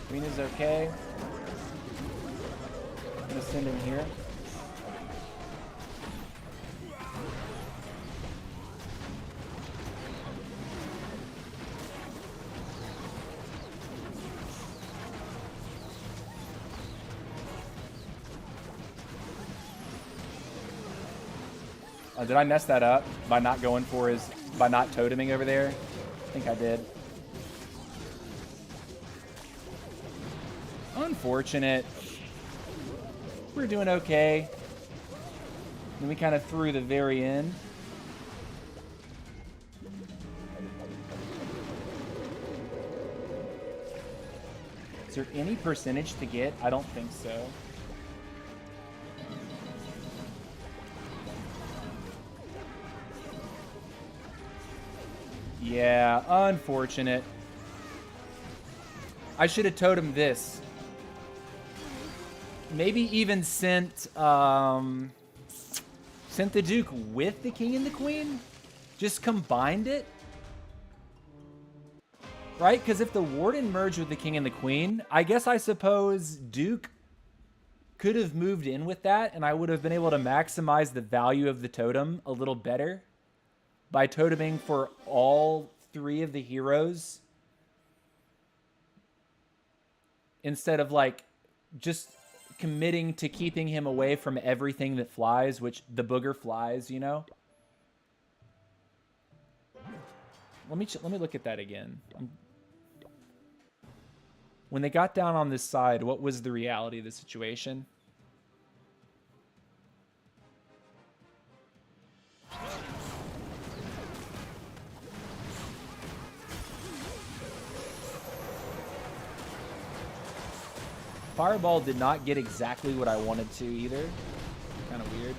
Queen is okay. I'm going to send him here. Did I mess that up by not going for his, by not toteming over there? I think I did. Unfortunate. We're doing okay. Then we kind of threw the very end. Is there any percentage to get? I don't think so. Yeah, unfortunate. I should have told him this. Maybe even sent the Duke with the King and the Queen? Just combined it? Right? Because if the Warden merged with the King and the Queen, I guess I suppose Duke could have moved in with that, and I would have been able to maximize the value of the totem a little better by toteming for all 3 of the heroes instead of, like, just committing to keeping him away from everything that flies, which the booger flies, you know? Let me look at that again. When they got down on this side, what was the reality of the situation? Fireball did not get exactly what I wanted to either. Kind of weird.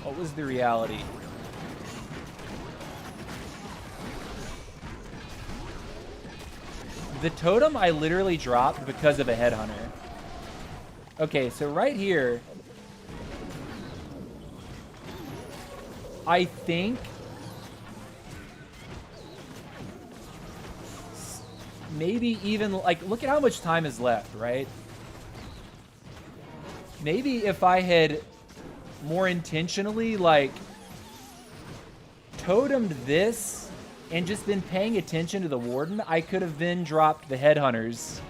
What was the reality? The totem I literally dropped because of a headhunter. Okay, so right here, I think maybe even, like, look at how much time is left, right? Maybe if I had more intentionally, like, totemed this and just been paying attention to the Warden, I could have then dropped the Headhunters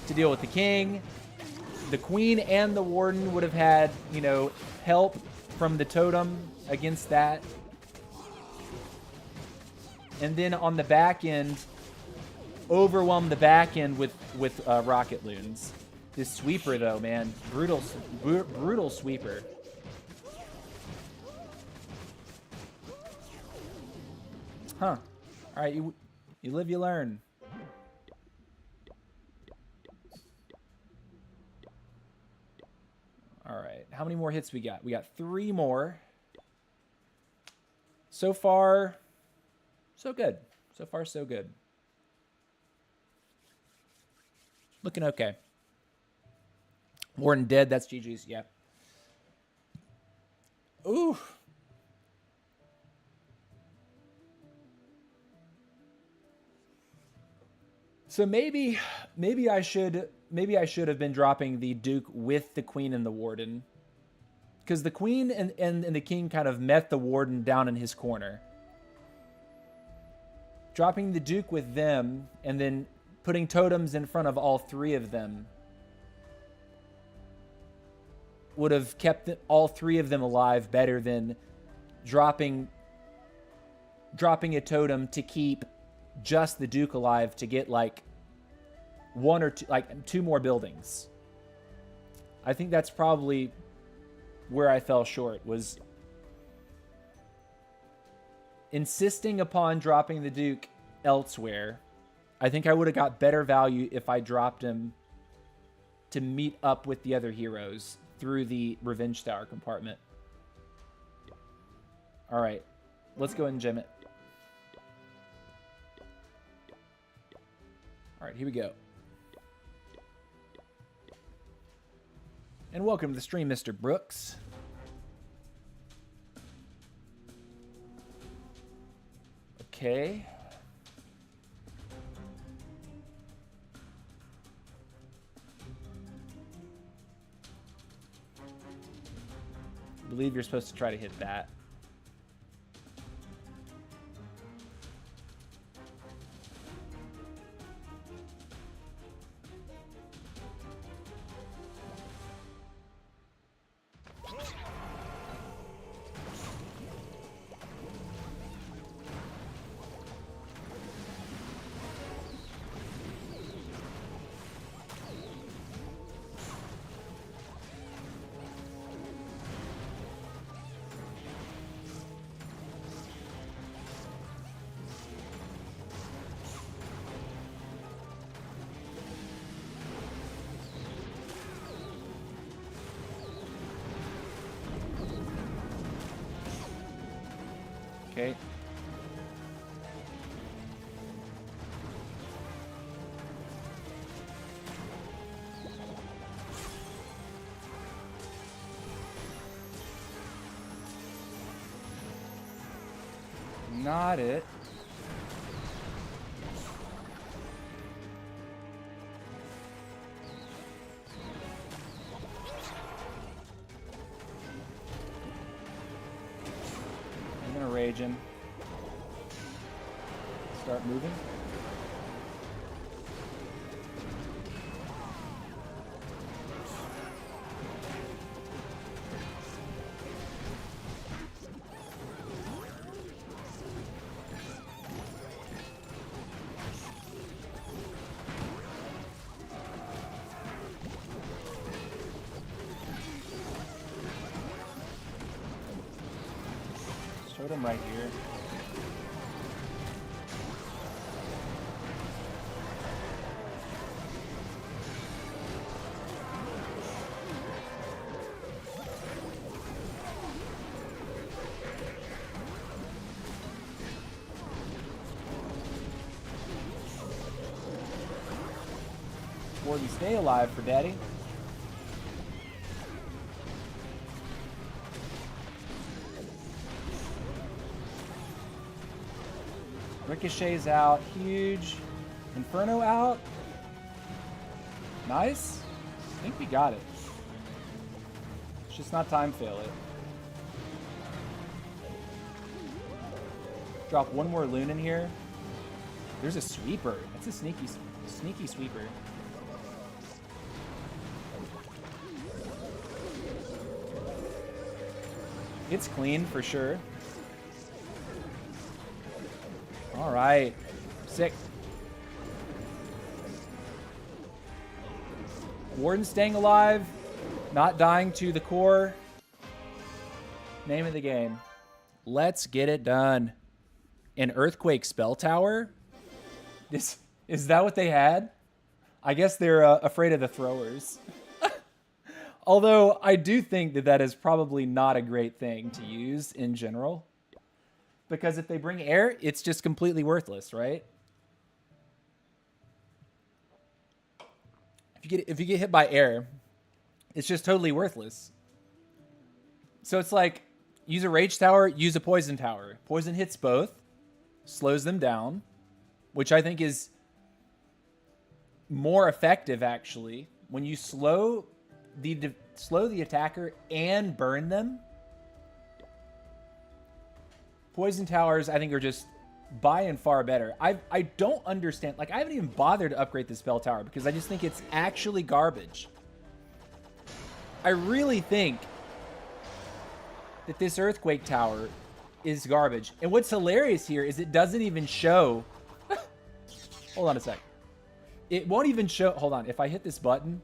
to deal with the King. The Queen and the Warden would have had, you know, help from the totem against that. And then on the back end, overwhelm the back end with rocket loons. This sweeper, though, man, brutal sweeper. Huh. All right, you live, you learn. All right, how many more hits we got? We got 3 more. So far, so good. So far, so good. Looking okay. Warden dead, that's GG's, yeah. Ooh. So maybe I should have been dropping the Duke with the Queen and the Warden. Because the Queen and the King kind of met the Warden down in his corner. Dropping the Duke with them and then putting totems in front of all 3 of them would have kept all 3 of them alive better than dropping a totem to keep just the Duke alive to get like 1 or 2, like 2 more buildings. I think that's probably where I fell short, was insisting upon dropping the Duke elsewhere. I think I would have got better value if I dropped him to meet up with the other heroes through the Revenge Tower compartment. All right, let's go ahead and gem it. All right, here we go. And welcome to the stream, Mr. Brooks. Okay. I believe you're supposed to try to hit that. Okay. Not it. I'm gonna rage him. Start moving. Showed him right here. Warden, stay alive for daddy. Ricochet's out. Huge. Inferno out. Nice. I think we got it. It's just not time fail it. Drop one more loon in here. There's a sweeper. That's a sneaky sweeper. It's clean for sure. All right. Sick. Warden staying alive. Not dying to the core. Name of the game. Let's get it done. An Earthquake spell tower? Is that what they had? I guess they're afraid of the throwers. Although I do think that is probably not a great thing to use in general. Because if they bring air, it's just completely worthless, right? If you get hit by air, it's just totally worthless. So it's like, use a rage tower, use a poison tower. Poison hits both, slows them down, which I think is more effective actually. When you slow the attacker and burn them, poison towers I think are just by and far better. I don't understand, like I haven't even bothered to upgrade the spell tower because I just think it's actually garbage. I really think that this earthquake tower is garbage. And what's hilarious here is it doesn't even show. Hold on a sec. It won't even show. Hold on. If I hit this button,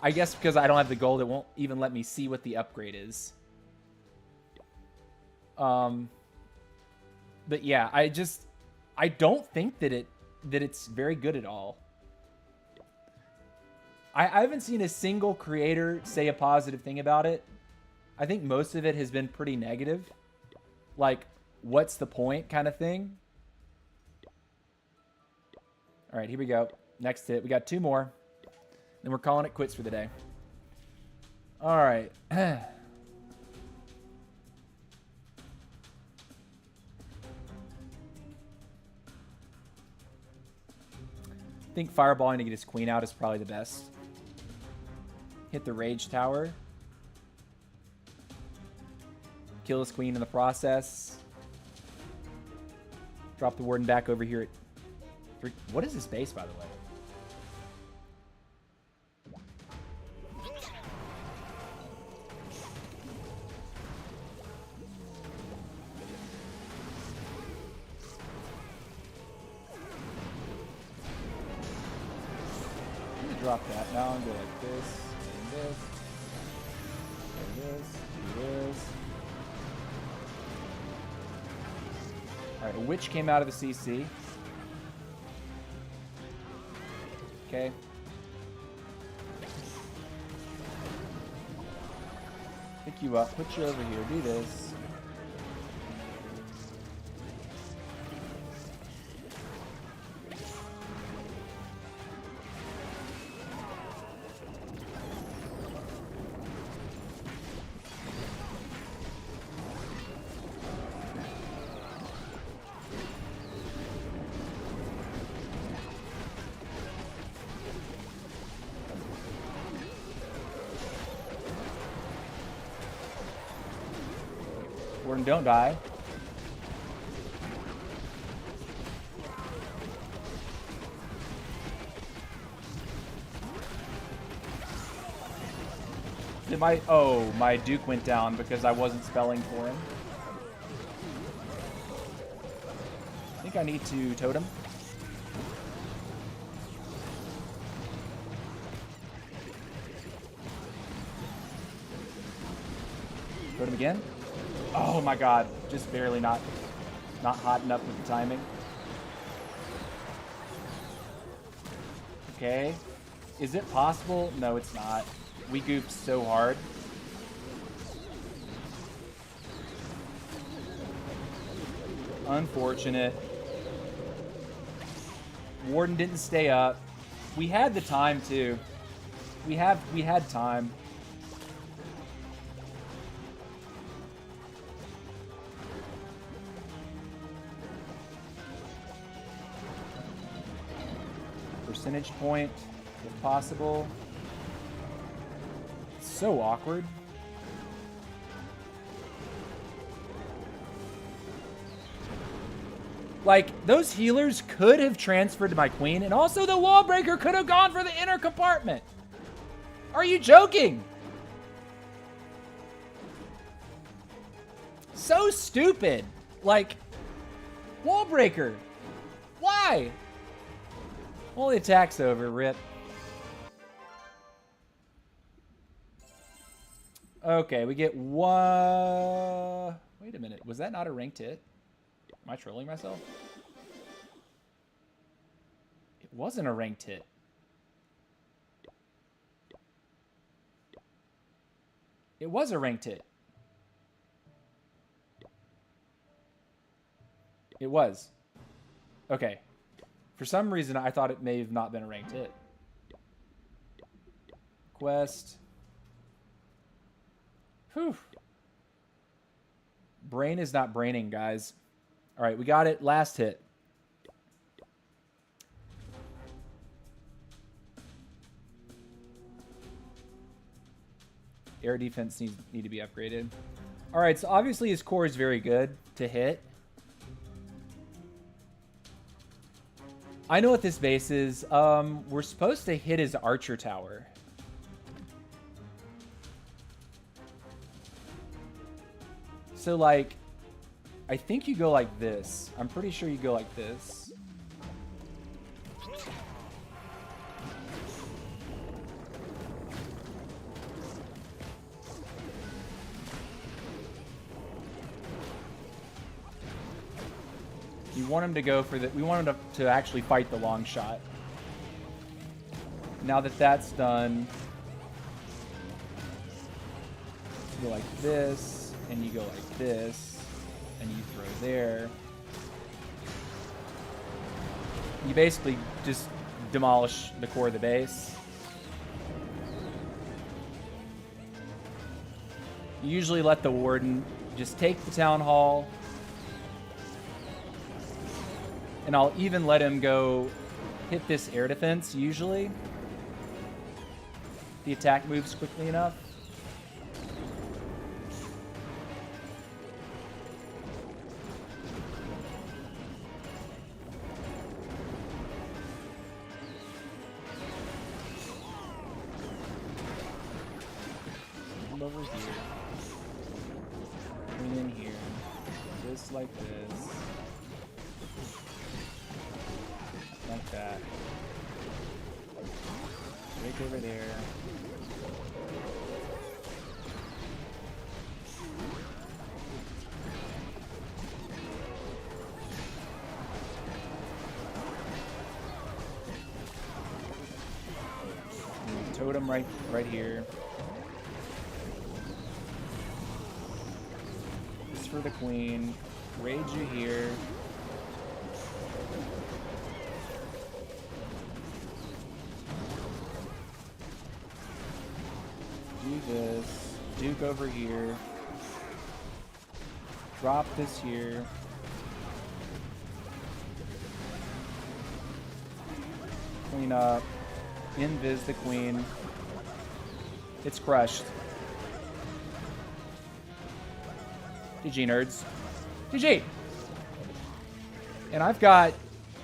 I guess because I don't have the gold, it won't even let me see what the upgrade is. But yeah, I don't think that it's very good at all. I haven't seen a single creator say a positive thing about it. I think most of it has been pretty negative. Like, what's the point kind of thing. All right, here we go. Next hit. We got 2 more. Then we're calling it quits for the day. All right. I think fireballing to get his queen out is probably the best. Hit the rage tower. Kill his queen in the process. Drop the warden back over here at 3. What is his base, by the way? Drop that now and go like this, and this, and this, and this. Alright, a witch came out of the CC. Okay. I Pick you up, put you over here, do this. Warden, don't die. Did my Duke went down because I wasn't spelling for him. I think I need to totem. Totem again. Oh my god, just barely not hot enough with the timing. Okay. Is it possible? No, it's not. We goofed so hard. Unfortunate. Warden didn't stay up. We had the time too. We had time. Percentage point, if possible. It's so awkward. Like, those healers could have transferred to my queen, and also the wall breaker could have gone for the inner compartment. Are you joking? So stupid. Like, wall breaker. Why? Well, the attack's over, rip. Okay, we get one... Wait a minute, was that not a ranked hit? Am I trolling myself? It wasn't a ranked hit. It was a ranked hit. It was. Okay. For some reason, I thought it may have not been a ranked hit. Quest. Whew. Brain is not braining, guys. All right, we got it. Last hit. Air defense need to be upgraded. All right, so obviously his core is very good to hit. I know what this base is. We're supposed to hit his archer tower. So, like, I think you go like this. I'm pretty sure you go like this. You want him to go for the... We want him to actually fight the long shot. Now that that's done, you go like this, and you go like this, and you throw there. You basically just demolish the core of the base. You usually let the warden just take the town hall, and I'll even let him go hit this air defense, usually. The attack moves quickly enough. Come over here. Bring in here. Just like this. Like that. Right over there. Totem right here. for the queen. Raid you here. Do this. Duke over here. Drop this here. Clean up. Invis the queen. It's crushed. GG, nerds. GG! And I've got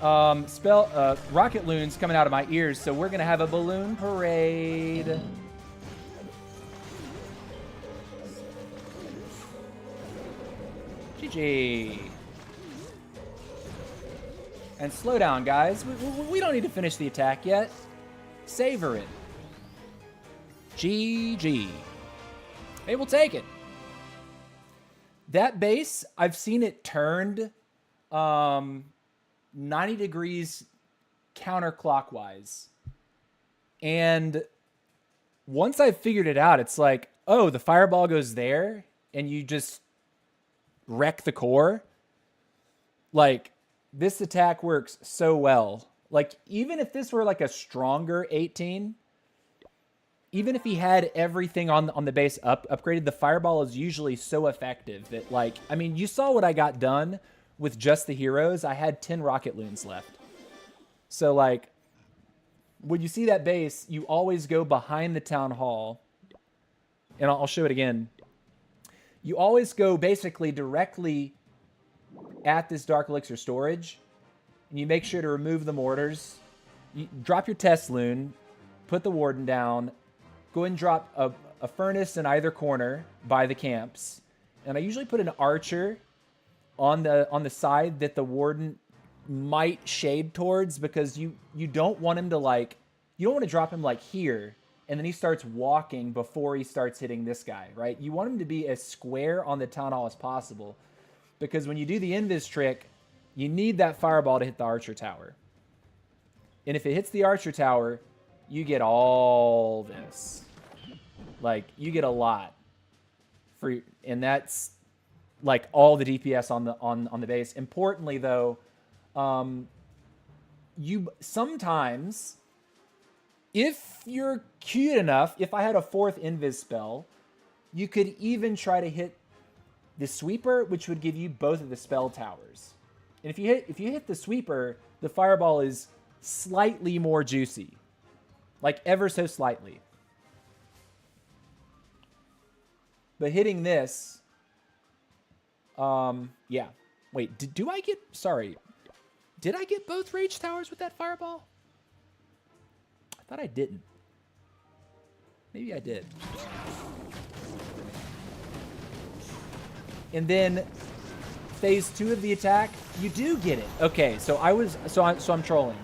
rocket loons coming out of my ears, so we're going to have a balloon parade. GG. And slow down, guys. We don't need to finish the attack yet. Savor it. GG. Hey, we'll take it. That base, I've seen it turned 90 degrees counterclockwise. And once I figured it out, it's like, oh, the fireball goes there, and you just wreck the core. Like, this attack works so well. Like, even if this were like a stronger 18, even if he had everything on the base upgraded, the fireball is usually so effective that, like, I mean, you saw what I got done with just the heroes. I had 10 rocket loons left. So, like, when you see that base, you always go behind the town hall. And I'll show it again. You always go basically directly at this Dark Elixir storage. And you make sure to remove the mortars. You drop your test loon. Put the warden down. Go and drop a furnace in either corner by the camps. And I usually put an archer on the side that the warden might shade towards, because you don't want him to, like, you don't want to drop him like here and then he starts walking before he starts hitting this guy, right? You want him to be as square on the town hall as possible, because when you do the invis trick, you need that fireball to hit the archer tower. And if it hits the archer tower, you get all this. Like, you get a lot. And that's like all the DPS on the base. Importantly, though, you sometimes, if you're cute enough, if I had a 4th invis spell, you could even try to hit the sweeper, which would give you both of the spell towers. And if you hit the sweeper, the fireball is slightly more juicy, like ever so slightly. But hitting this, yeah. Wait, do I get? Sorry, did I get both rage towers with that fireball? I thought I didn't. Maybe I did. And then phase 2 of the attack, you do get it. Okay, so I'm trolling.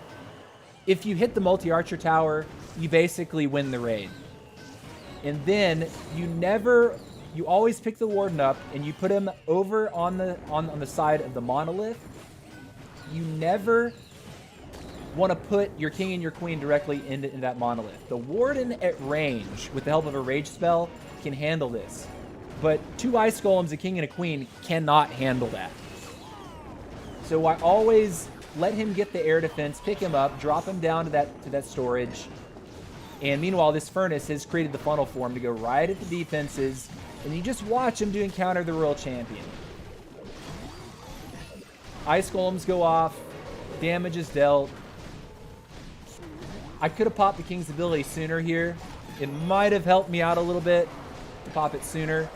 If you hit the multi-archer tower, you basically win the raid. And then you always pick the warden up and you put him over on the side of the monolith. You never want to put your king and your queen directly into that monolith. The warden at range, with the help of a rage spell, can handle this. But 2 ice golems, a king and a queen, cannot handle that. So I always let him get the air defense, pick him up, drop him down to that storage. And meanwhile, this furnace has created the funnel for him to go right at the defenses. And you just watch him do encounter the royal champion. Ice golems go off. Damage is dealt. I could have popped the king's ability sooner here. It might have helped me out a little bit to pop it sooner.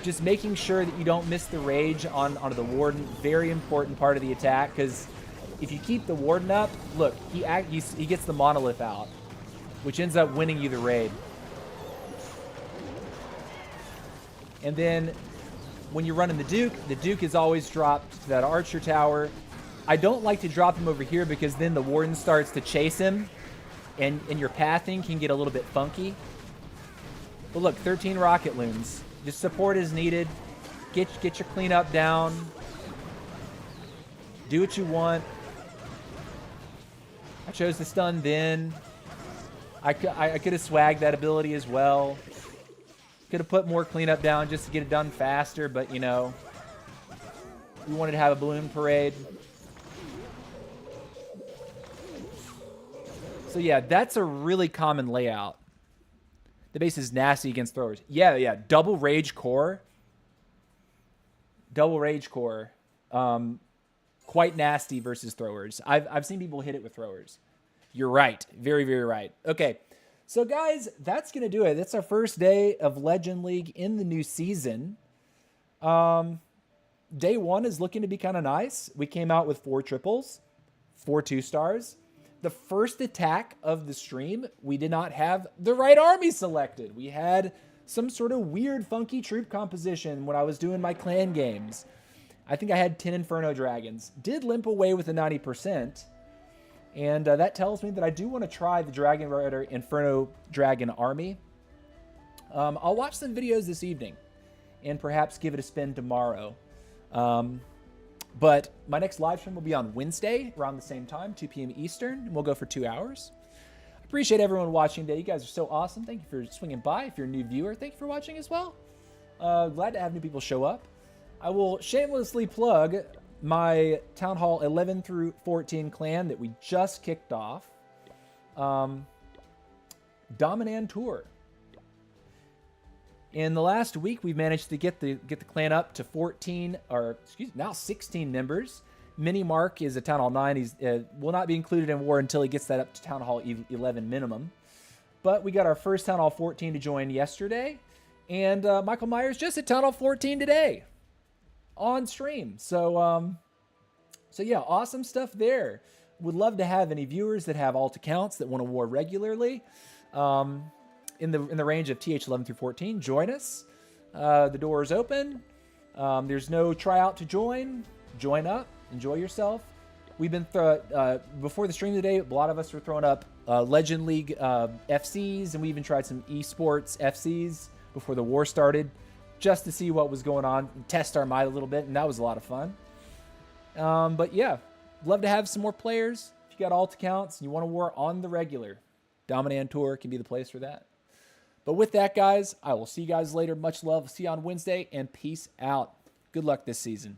Just making sure that you don't miss the rage onto the warden. Very important part of the attack, because if you keep the warden up, look, he gets the monolith out, which ends up winning you the raid. And then when you're running the Duke is always dropped to that archer tower. I don't like to drop him over here, because then the warden starts to chase him, and your pathing can get a little bit funky. But look, 13 rocket loons. Just support is needed. Get your cleanup down. Do what you want. I chose to stun then. I could have swagged that ability as well. Could have put more cleanup down just to get it done faster, but, you know, we wanted to have a balloon parade. So, yeah, that's a really common layout. The base is nasty against throwers. Yeah. Double Rage Core. Double Rage Core. Quite nasty versus throwers. I've seen people hit it with throwers. You're right. Very, very right. Okay. So, guys, that's going to do it. That's our first day of Legend League in the new season. Day 1 is looking to be kind of nice. We came out with 4 triples, 4 2-stars. The first attack of the stream, we did not have the right army selected. We had some sort of weird, funky troop composition when I was doing my clan games. I think I had 10 Inferno Dragons. Did limp away with a 90%. And that tells me that I do want to try the Dragon Rider Inferno Dragon army. I'll watch some videos this evening and perhaps give it a spin tomorrow. But my next live stream will be on Wednesday around the same time, 2 p.m. Eastern, and we'll go for 2 hours. I appreciate everyone watching today. You guys are so awesome. Thank you for swinging by. If you're a new viewer, thank you for watching as well. Glad to have new people show up. I will shamelessly plug my Town Hall 11 through 14 clan that we just kicked off. Dominan Tour. In the last week, we've managed to get the clan up to 14, or now 16 members. Mini Mark is a Town Hall 9. He will not be included in war until he gets that up to Town Hall 11 minimum. But we got our first Town Hall 14 to join yesterday. And Michael Myers just at Town Hall 14 today on stream. So yeah, awesome stuff there. Would love to have any viewers that have alt accounts that want to war regularly. In the range of TH11 through 14, join us. The door is open. There's no tryout to join. Join up. Enjoy yourself. We've been before the stream today. A lot of us were throwing up Legend League FCs, and we even tried some esports FCs before the war started, just to see what was going on, test our might a little bit, and that was a lot of fun. But yeah, love to have some more players. If you got alt accounts and you want to war on the regular, Dominan Tour can be the place for that. But with that, guys, I will see you guys later. Much love. See you on Wednesday, and peace out. Good luck this season.